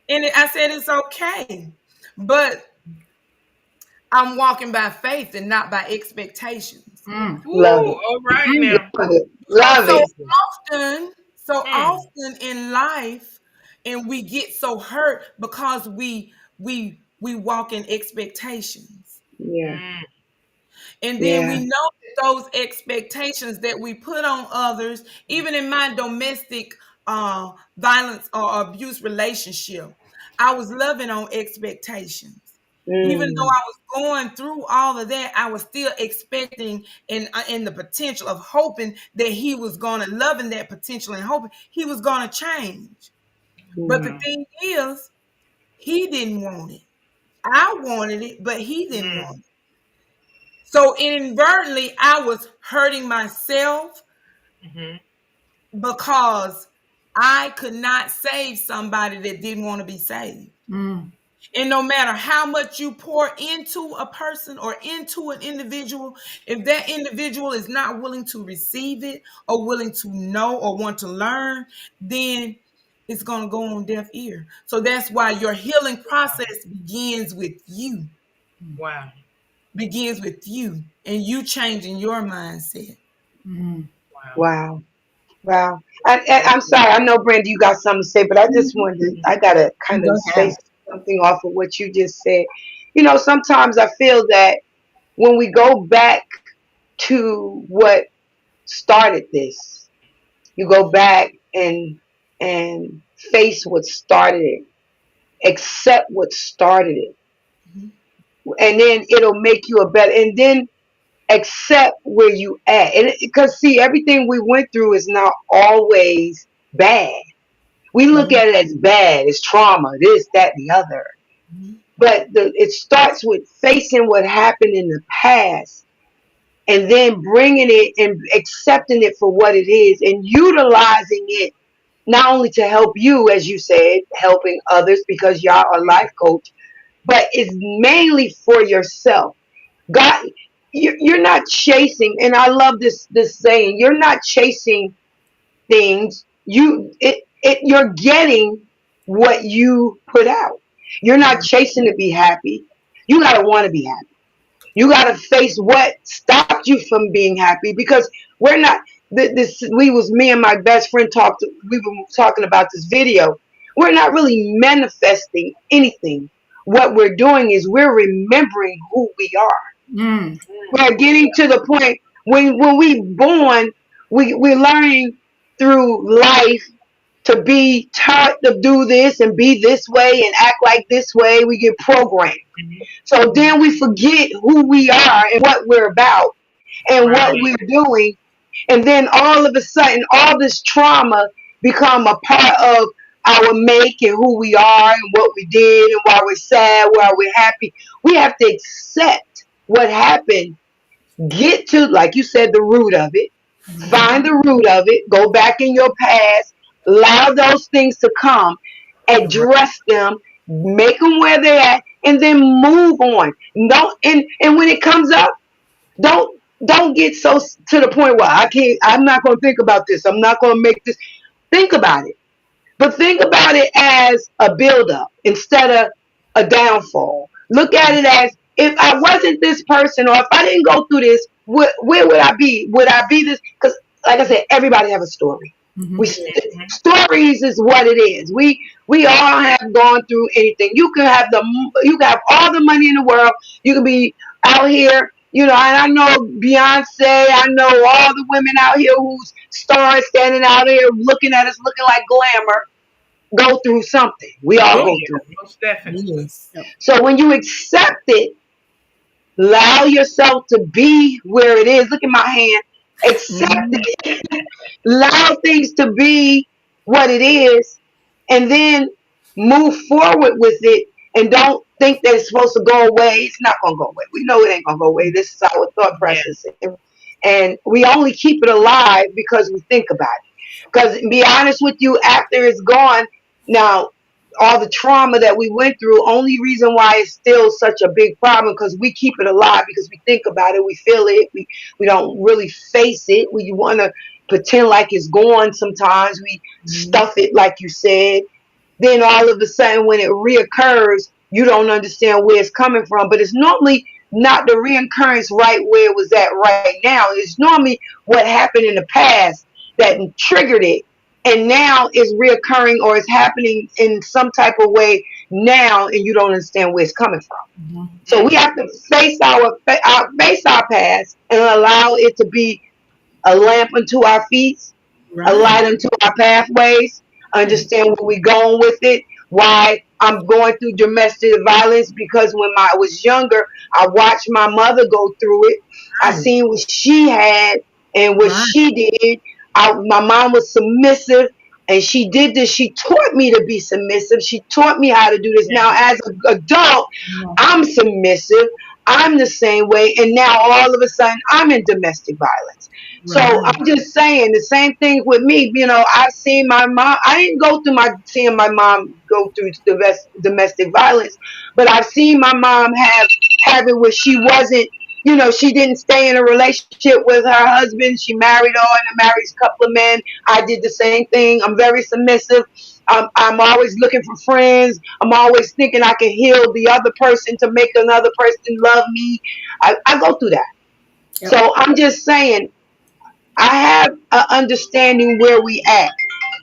And I said, it's okay. But I'm walking by faith and not by expectations. Mm. love Ooh. it, All right now. love it, Because love so it, Jesus. often, so Mm. often in life, and we get so hurt because we walk in expectations. yeah, Mm. And then we yeah, know that those expectations that we put on others, even in my domestic violence or abuse relationship, I was loving on expectations. Even though mm, I was going through all of that, I was still expecting and in the potential of hoping that he was going to loving that potential and hoping he was going to change. But the mm, thing is, he didn't want it. I wanted it, but he didn't Mm. want it. So inadvertently, I was hurting myself Mm-hmm. because I could not save somebody that didn't want to be saved. Mm. And no matter how much you pour into a person or into an individual, if that individual is not willing to receive it or willing to know or want to learn, then it's going to go on deaf ear. So that's why your healing process Wow. begins with you and you changing your mindset. Wow. Wow. Wow. I'm sorry. I know, Brandi, you got something to say, but I just wanted to, I got to kind Go of ahead. say something off of what you just said. You know, sometimes I feel that when we go back to what started this, you go back and face what started it, accept what started it, Mhm. and then it'll make you a better, and then accept where you at. And because see, everything we went through is not always bad. We look Mhm. at it as bad, as trauma, this, that, the other. Mhm. But it starts with facing what happened in the past and then bringing it and accepting it for what it is and utilizing it not only to help you, as you said, helping others because y'all are life coach, but it's mainly for yourself. God, you're not chasing, and I love this saying. You're not chasing things. You're getting what you put out. You're not chasing to be happy. You gotta want to be happy. You gotta face what stopped you from being happy because we're not. This we was me and my best friend talked. We were talking about this video. We're not really manifesting anything. What we're doing is we're remembering who we are. Mm. We're getting to the point when we born, we're learning through life to be taught to do this and be this way and act like this way. We get programmed. Mhm. So then we forget who we are and what we're about and what Right. we're doing. And then all of a sudden, all this trauma become a part of our make and who we are and what we did and why we're sad, why we're happy. We have to accept what happened. Get to, like you said, the root of it. Find the root of it. Go back in your past. Allow those things to come. Address them. Make them where they're at, and then move on. Don't and when it comes up, don't get so to the point where I can't. I'm not going to think about this. I'm not going to make this. Think about it, but think about it as a buildup instead of a downfall. Look at it as if I wasn't this person or if I didn't go through this, where would I be? Would I be this? Because, like I said, everybody have a story. Mhm. We Mhm. stories is what it is. We all have gone through anything. You can have all the money in the world. You can be out here. You know, and I know Beyonce. I know all the women out here whose stars standing out here looking at us, looking like glamour go through something. We all Oh go yeah, through it. most definitely. Yes. So when you accept it, allow yourself to be where it is. Look at my hand. Accept Mhm. it. Allow things to be what it is, and then move forward with it. And don't think that it's supposed to go away. It's not going to go away. We know it ain't going to go away. This is our thought Yeah. process. And we only keep it alive because we think about it. Because, to be honest with you, after it's gone, now all the trauma that we went through, only reason why it's still such a big problem because we keep it alive because we think about it, we feel it, we don't really face it. We want to pretend like it's gone sometimes. We stuff it like you said. Then all of a sudden when it reoccurs, you don't understand where it's coming from. But it's normally not the reoccurrence right where it was at right now. It's normally what happened in the past that triggered it. And now it's reoccurring or it's happening in some type of way now, and you don't understand where it's coming from. So we have to face face our past and allow it to be a lamp unto our feet, a Right. light unto our pathways, understand where we're going with it, why I'm going through domestic violence, because when I was younger, I watched my mother go through it. I Right. seen what she had and what Right. she did. My mom was submissive and she did this. She taught me to be submissive. She taught me how to do this. Yeah. Now, as an adult, Yeah. I'm submissive. I'm the same way, and now all of a sudden I'm in domestic violence. So Right. I'm just saying the same thing with me. You know, I've seen my mom. I didn't go through my seeing my mom go through domestic violence, but I've seen my mom have it where she wasn't. You know, she didn't stay in a relationship with her husband. She married on and married a couple of men. I did the same thing. I'm very submissive. I'm always looking for friends. I'm always thinking I can heal the other person to make another person love me. I go through that. Yep. So I'm just saying, I have an understanding where we at.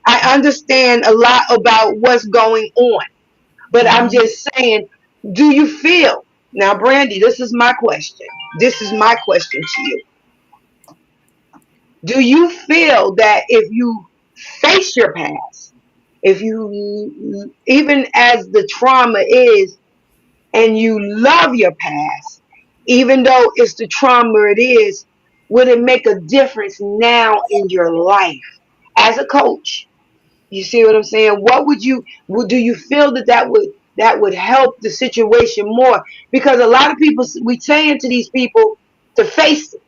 I understand a lot about what's going on, but I'm Mhm. just saying, do you feel now, Brandi? This is my question. This is my question to you. Do you feel that if you face your past, if you, even as the trauma is, and you love your past, even though it's the trauma it is, would it make a difference now in your life as a coach? You see what I'm saying? What do you feel that would help the situation more? Because a lot of people, we saying to these people to face it,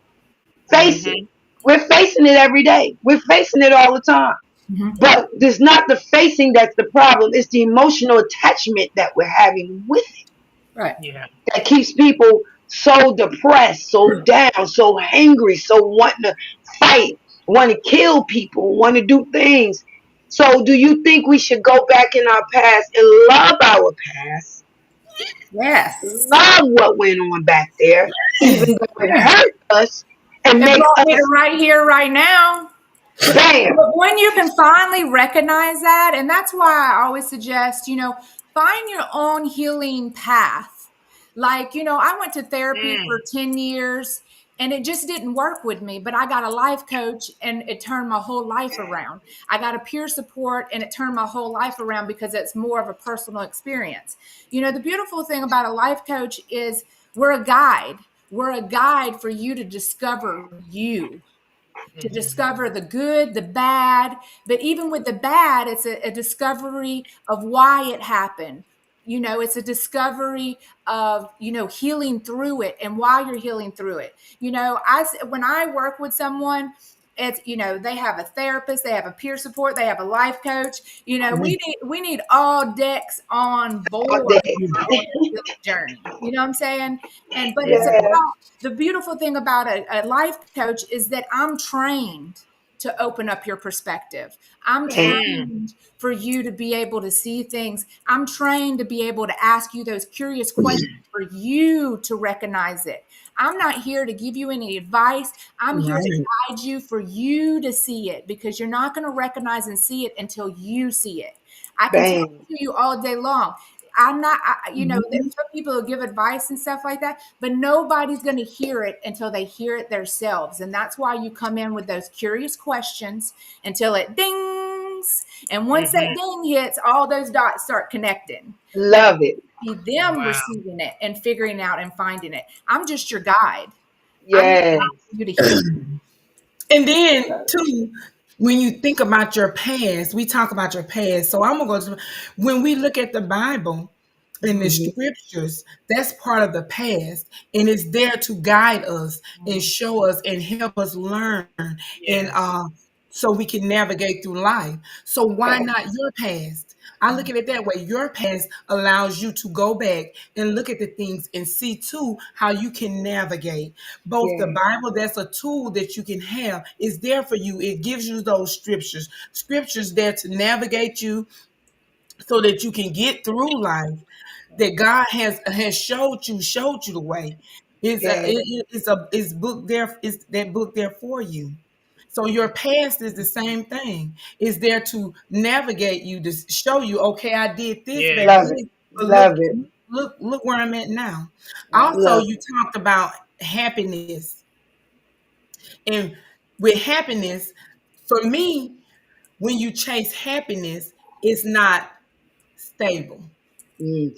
face it. Mhm. We're facing it every day. We're facing it all the time. Mhm. But it's not the facing that's the problem. It's the emotional attachment that we're having with it Right. Yeah. that keeps people so depressed, so down, so angry, so wanting to fight, want to kill people, want to do things. So, do you think we should go back in our past and love our past, Yes. love what went on back there, even though it Yeah. hurt us, and It make brought me to us right here, right now. bam? But when you can finally recognize that, and that's why I always suggest, find your own healing path. Like, I went to therapy for Mm. 10 years and it just didn't work with me, but I got a life coach and it turned my whole life around. I got a peer support and it turned my whole life around because it's more of a personal experience. The beautiful thing about a life coach is we're a guide. We're a guide for you to discover you, to Mhm. discover the good, the bad. But even with the bad, it's a discovery of why it happened. It's a discovery of, healing through it and why you're healing through it. When I work with someone, it's, they have a therapist, they have a peer support, they have a life coach. We need all decks on Out board there. on the healing journey. You know what I'm saying? But it's Mhm. Yeah, about, the beautiful thing about a life coach is that I'm trained to open up your perspective. I'm and Mm. trained for you to be able to see things. I'm trained to be able to ask you those curious questions for you to recognize it. I'm not here to give you any advice. I'm here to Right. guide you for you to see it, because you're not going to recognize and see it until you see it. I can talk bam. to you all day long. I'm not, Mhm. there's some people who give advice and stuff like that, but nobody's going to hear it until they hear it themselves. And that's why you come in with those curious questions until it dings. And once that Mhm. ding hits, all those dots start connecting. Then Love it. be them Wow. receiving it and figuring out and finding it. I'm just your guide. I'm here Yes, for you to heal. And then too, when you think about your past, we talk about your past. So I'm gonna go to when we look at the Bible and the hmm scriptures, that's part of the past, and it's there to guide us and Mhm. show us and help us learn, and Yes. so we can navigate through life. So why okay. not your past? I look at it that way. Your past allows you to go back and look at the things and see too how you can navigate. Both the Yeah, Bible, that's a tool that you can have, is there for you. It gives you those scriptures there to navigate you so that you can get through life, that God has showed you the way. yeah, It's book there, is that book there for you. So your past is the same thing. It's there to navigate you, to show you, okay, I did this back love Yes. it, then, but love it, look where I'm at now. Yeah. Also, love you it. talked about happiness. And with happiness, for me, when you chase happiness, it's not stable. Mm.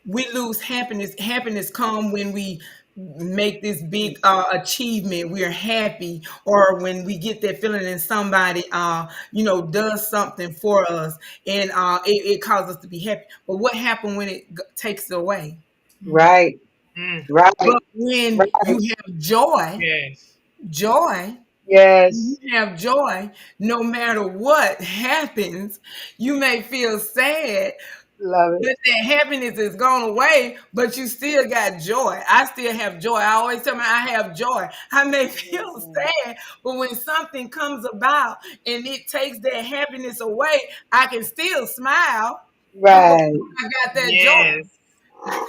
We lose happiness. Happiness come when we make this big achievement. We're happy, or when we get that feeling and somebody does something for us, and it causes us to be happy. But what happened when it takes it away? Mhm. Right, Mm. Right. But when Right. you have joy, Yes. joy, Yes. you have joy, no matter what happens, you may feel sad, Love it. but that happiness is gone away, but you still got joy. I still have joy. I always tell me I have joy. I may feel sad, but when something comes about and it takes that happiness away, I can still smile because Right. I got that joy. Yes.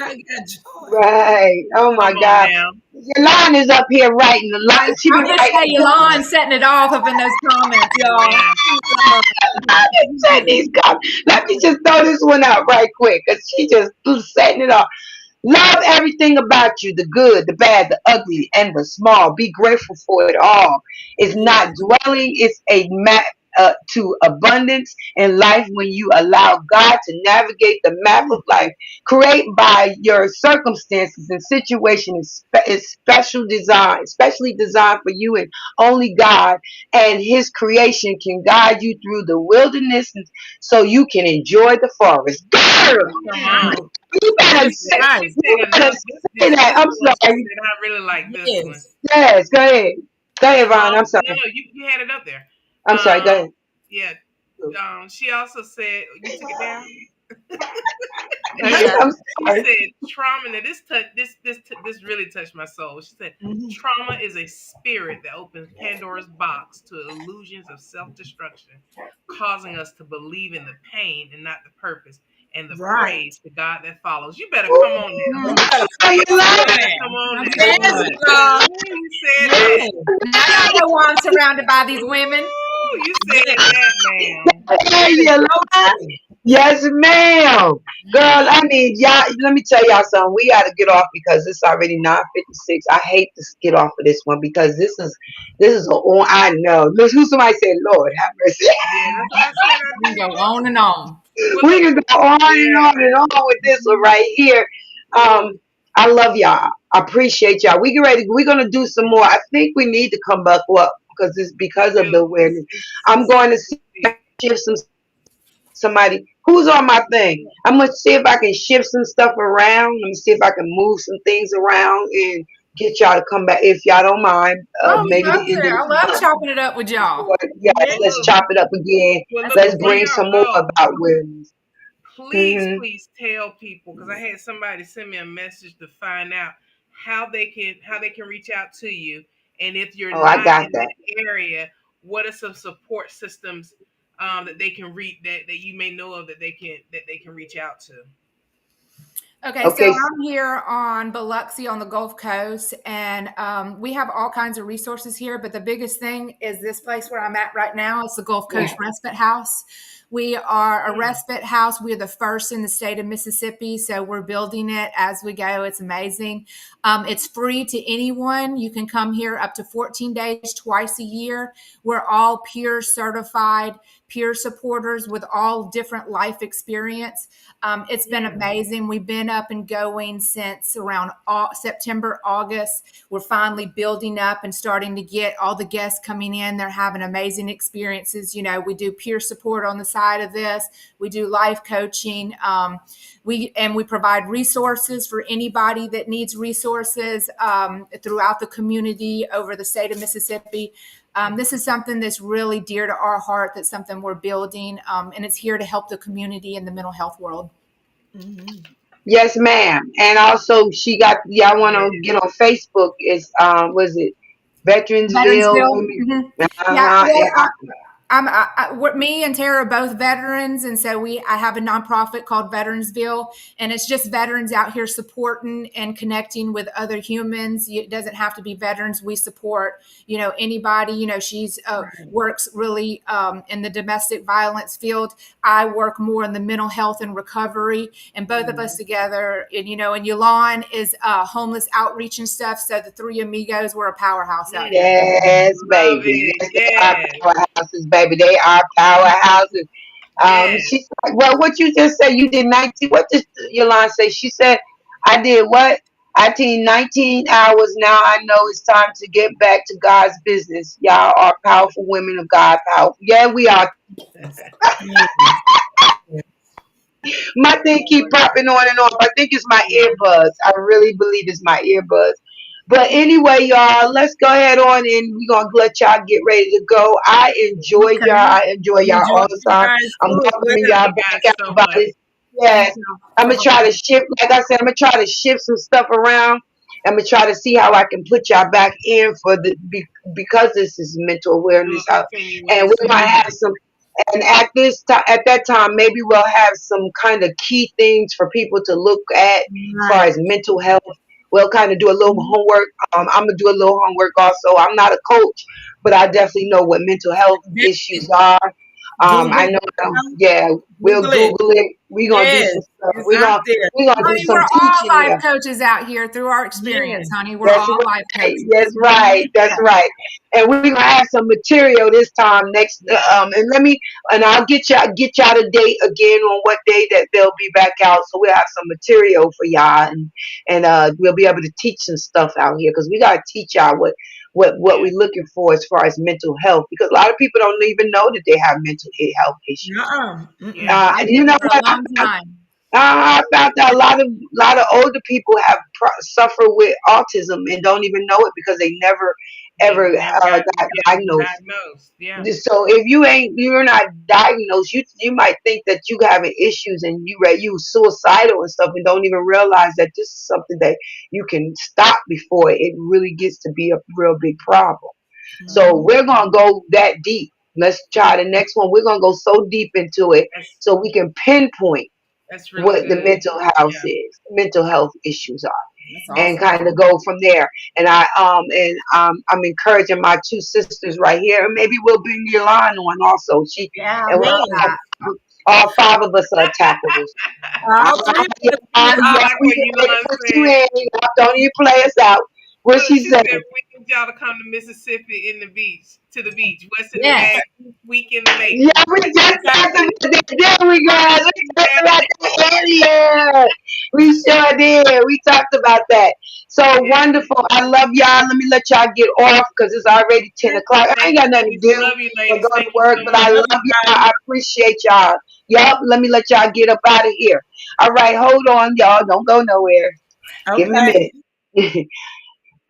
I got joy. Right. Oh my Come on God. now. Yolanda is up here writing a lot. She be I'm gonna say writing Yolanda setting it off up in those comments, y'all. Yeah. I just said these comments. Let me just throw this one out right quick because she just setting it off. Love everything about you, the good, the bad, the ugly, and the small. Be grateful for it all. It's not Yes. dwelling, it's a map to abundance in life when you allow God to navigate the map of life. Create by your circumstances and situation is special design, especially designed for you, and only God and His creation can guide you through the wilderness so you can enjoy the forest. Girl, Come Mm. on. you better That's say, She right. you said better enough. say that. This I'm one she sorry. said I really like this one. Yes. Yes, go ahead. Go ahead, Ron. I'm No, sorry. no, you had it up there. I'm sorry. Go Um, ahead. yeah. She also said you took it down. Yeah. I'm She sorry. said trauma. Now this really touched my soul. She said Mhm. trauma is a spirit that opens Pandora's box to illusions of self-destruction, causing us to believe in the pain and not the purpose, and the Right. praise to God that follows. You better come on now. Ooh, Mm, you You lying? better come on that's now. Yes, good. God. You said that. Yes. Now y'all know why I'm surrounded by these women. Ooh, you said Yes. that, ma'am. Hey, That is you so lying? true. Yes, ma'am. Girl, Mm. I mean, y'all, let me tell y'all something. We got to get off because it's already 9:56. I hate to get off of this one because this is on. I know. Look, who somebody said, Lord, have mercy. Yeah, that's what I said I We can go did. on and on. Well, We look, can go on and yeah. on and on with this one right here. Ooh, I love y'all. I appreciate y'all. We get ready. We're gonna do some more. I think we need to come back up because it's we because of the do. awareness. I'm It's going to see if I deep. can shift somebody who's on my thing. I'm gonna see if I can shift some stuff around. Let me see if I can move some things around and get y'all to come back if y'all don't mind. Oh, we Maybe love the end to. of I the love month. chopping it up with y'all. Or, yes, Well, let's look. chop it up again. Well, That's look. Let's Before bring y'all some more go, about awareness. please, Hmm. please tell people because I had somebody send me a message to find out how they can reach out to you, and if you're Oh, I not got in that. that area, what are some support systems that they can reach that you may know of that they can reach out to. Okay, so Okay. I'm here on Biloxi on the Gulf Coast, and we have all kinds of resources here. But the biggest thing is this place where I'm at right now. It's the Gulf Yeah. Coast Respite House. We are a Mm. respite house. We are the first in the state of Mississippi, so we're building it as we go. It's amazing. It's free to anyone. You can come here up to 14 days twice a year. We're all peer certified, peer supporters with all different life experience. It's been Mm. amazing. We've been up and going since around September, August. We're finally building up and starting to get all the guests coming in. They're having amazing experiences. You know, we do peer support on the side of this. We do life coaching. We provide resources for anybody that needs resources throughout the community over the state of Mississippi. This is something that's really dear to our heart. That's something we're building, and it's here to help the community in the mental health world. Mhm. Yes, ma'am. And also, she got. Yeah, I want Yeah. to get on Facebook. It's was it Veteransville Veterans Women? Bill. Yeah, Uh-huh. well, Yeah. me and Tara are both veterans, and so I have a nonprofit called Veteransville, and it's just veterans out here supporting and connecting with other humans. It doesn't have to be veterans. We support, anybody. She's works really in the domestic violence field. I work more in the mental health and recovery, and both of us together. And Yulan is homeless outreach and stuff. So the three amigos, we're a powerhouse out Mm. here. Yes, Love baby. it. Yes, they are Yes. powerhouses, baby. They are powerhouses. Yes. She said, well, what you just said, you did 19. What did Yolanda say? She said, I did what? I did 19 hours. Now I know it's time to get back to God's business. Y'all are powerful women of God. Powerful. Yeah, we are. Yes. Yes. Yes. My thing keep popping on and off. I think it's my Yeah. earbuds. I really believe it's my earbuds. But anyway, y'all, let's go ahead on and we're gonna let y'all get ready to go. I enjoy y'all. Okay. I enjoy y'all Enjoy all the you time. guys I'm too as welcoming well. Thank y'all you guys back so out about much. it. Thank Yes. you I'm for gonna try to holding. shift, like I said, I'm gonna try to shift some stuff around. I'm gonna try to see how I can put y'all back in for because this is mental Do awareness a out, and we're continuation. gonna have some. And at this time, at that time, maybe we'll have some kind of key things for people to look at as far Right. as mental health. We'll kind of do a little Mhm. homework. I'm gonna do a little homework also. I'm not a coach, but I definitely know what mental health issues Definitely are. Google I it. know. Now. Yeah, we'll Google it. Google it. We're gonna do Yes. some stuff. It's We're out gonna there. we're gonna do Honey, some we're all teaching life there. coaches out here through our Yeah. experience, honey. We're That's all life right. coaches. That's right. That's right. And we're gonna have some material this time next. And I'll get y'all the date again on what day that they'll be back out. So we'll have some material for y'all, and we'll be able to teach some stuff out here because we gotta teach y'all what Yeah. we're looking for as far as mental health because a lot of people don't even know that they have mental health issues. Uh-uh. Yeah. Mm-mm. They You For know don't. a what? long time. I found out a lot of older people have suffer with autism and don't even know it because they never They ever never got gotten diagnosed. diagnosed. Yeah. So if you're not diagnosed, you might think that you having issues and you suicidal and stuff and don't even realize that this is something that you can stop before it really gets to be a real big problem. So Mhm. we're gonna go that deep. Let's try the next one. We're gonna go so deep into it That's so we can pinpoint that's really what the good. Yeah. mental health issues are, That's and awesome. kind of go from there. I'm encouraging my two sisters right here, and maybe we'll bring Yolanda on also. Yeah, I And love Yes. that. all five of us are attackable. All All three right, of us be Yolanda, I yeah, like we what get ready to Yolanda put you said. in. Don't even play us out. What Look, she she said? said we need y'all to come to Mississippi in the beach to the beach. What's in the Yes. bag? Week in the Yeah, making. we just Got talked to about that. There we go. We see talked that. about that earlier. We sure did. We talked about that. So Yeah. wonderful. I love y'all. Let me let y'all get off because it's already 10 o'clock. I Thank ain't you, got nothing ladies. to do Love you, but ladies. go to Thank you work, so but I much. love love you y'all. guys. I appreciate y'all. Yup, let me let y'all get up out of here. All right, hold on, y'all. Don't go nowhere. Give me a Okay. minute.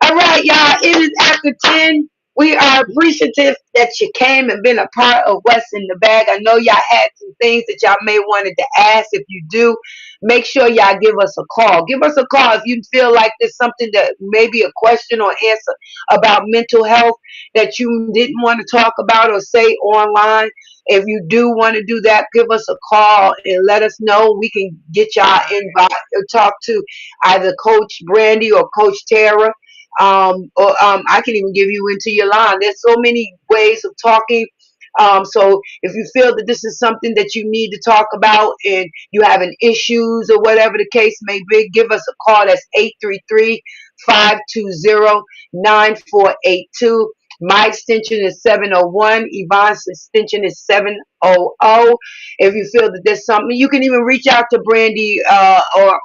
All right, y'all. It is after 10. We are appreciative that you came and been a part of What's in the Bag. I know y'all had some things that y'all may wanted to ask. If you do, make sure y'all give us a call. Give us a call if you feel like there's something that maybe a question or answer about mental health that you didn't want to talk about or say online. If you do want to do that, give us a call and let us know. We can get y'all Right. invite or talk to either Coach Brandi or Coach Tara, or I can even give you into your line. There's so many ways of talking. So if you feel that this is something that you need to talk about and you having issues or whatever the case may be, give us a call. That's 833-520-9482. My extension is 701. Yvonne's extension is 700. If you feel that there's something, you can even reach out to Brandi or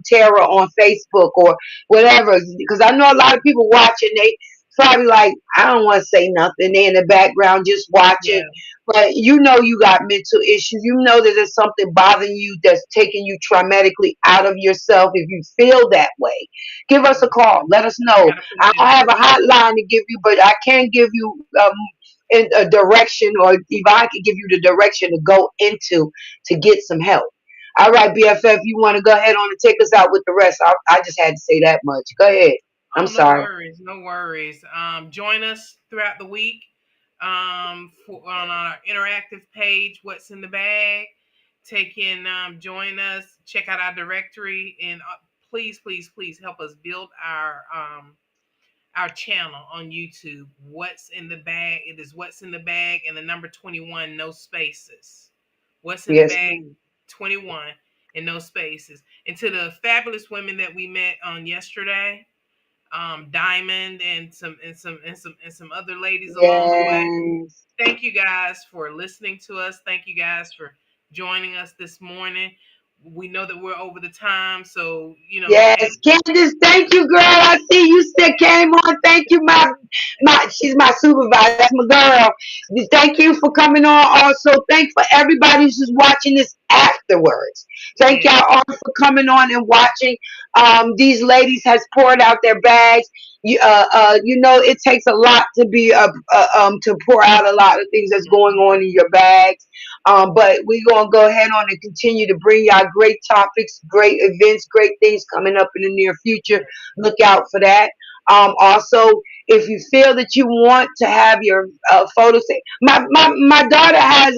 Tara on Facebook or whatever. Because I know a lot of people watching, they probably like, I don't want to say nothing. They in the background just watching. Yeah. But you know you got mental issues. You know that there's something bothering you that's taking you traumatically out of yourself. If you feel that way, give us a call. Let us know. Gotta put I it in don't have a perspective. hotline to give you, but I can give you in a direction, or if I can give you the direction to go into to get some help. All right, BFF, you want to go ahead on and take us out with the rest? I just had to say that much. Go ahead. I'm Oh, no sorry. worries, no worries. Join us throughout the week on our interactive page, What's in the Bag. Join us, check out our directory, and please, please, please help us build our channel on YouTube. What's in the Bag? It is What's in the Bag and the number 21, no spaces. What's in the Yes, Bag ma'am. 21 and no spaces. And to the fabulous women that we met on yesterday, Diamond and some other ladies along the way. Yes. Thank you guys for listening to us. Thank you guys for joining us this morning. We know that we're over the time, so Yes, hey, Candace, thank you, girl. I see you still came on. Thank you, my she's my supervisor. That's my girl. Thank you for coming on. Also, thank for everybody who's watching this afterwards. Thank Yeah. y'all all for coming on and watching. These ladies has poured out their bags. You know, it takes a lot to be to pour out a lot of things that's going on in your bags. But we're gonna go ahead on and continue to bring y'all great topics, great events, great things coming up in the near future. Look out for that. Also, if you feel that you want to have your photos, my daughter has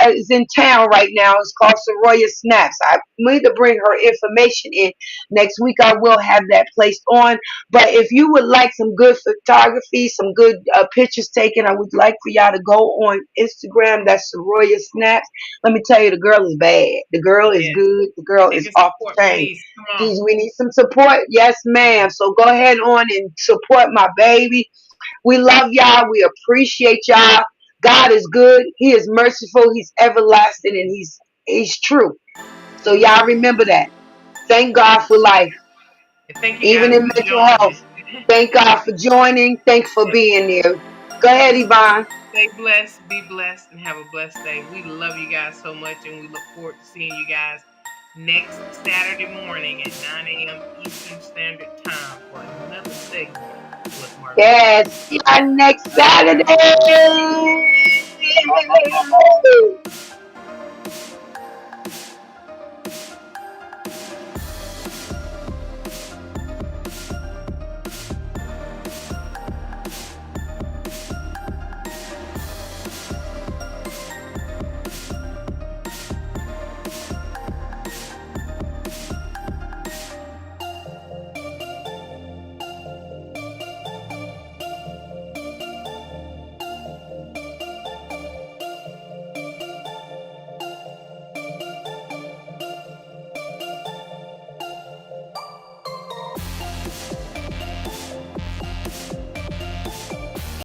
is in town right now. It's called Soroya Snaps. I need to bring her information in next week. I will have that placed on. But if you would like some good photography, some good pictures taken, I would like for y'all to go on Instagram. That's Soroya Snaps. Let me tell you, the girl is bad. The girl is Yes. good. The girl Take is a off support, the chain. please. Come on. We need some support. Yes, ma'am. So go ahead on and support my baby. We love y'all. We appreciate y'all. God is good. He is merciful. He's everlasting, and he's true. So y'all remember that. Thank God for life, And thank you even guys in for mental joining. health. Thank God for joining. Thanks for being there. Go ahead, Yvonne. Stay blessed, be blessed, and have a blessed day. We love you guys so much, and we look forward to seeing you guys next Saturday morning at 9 a.m. Eastern Standard Time for another segment with Marlene. Yes. See y'all next Love you guys. Saturday.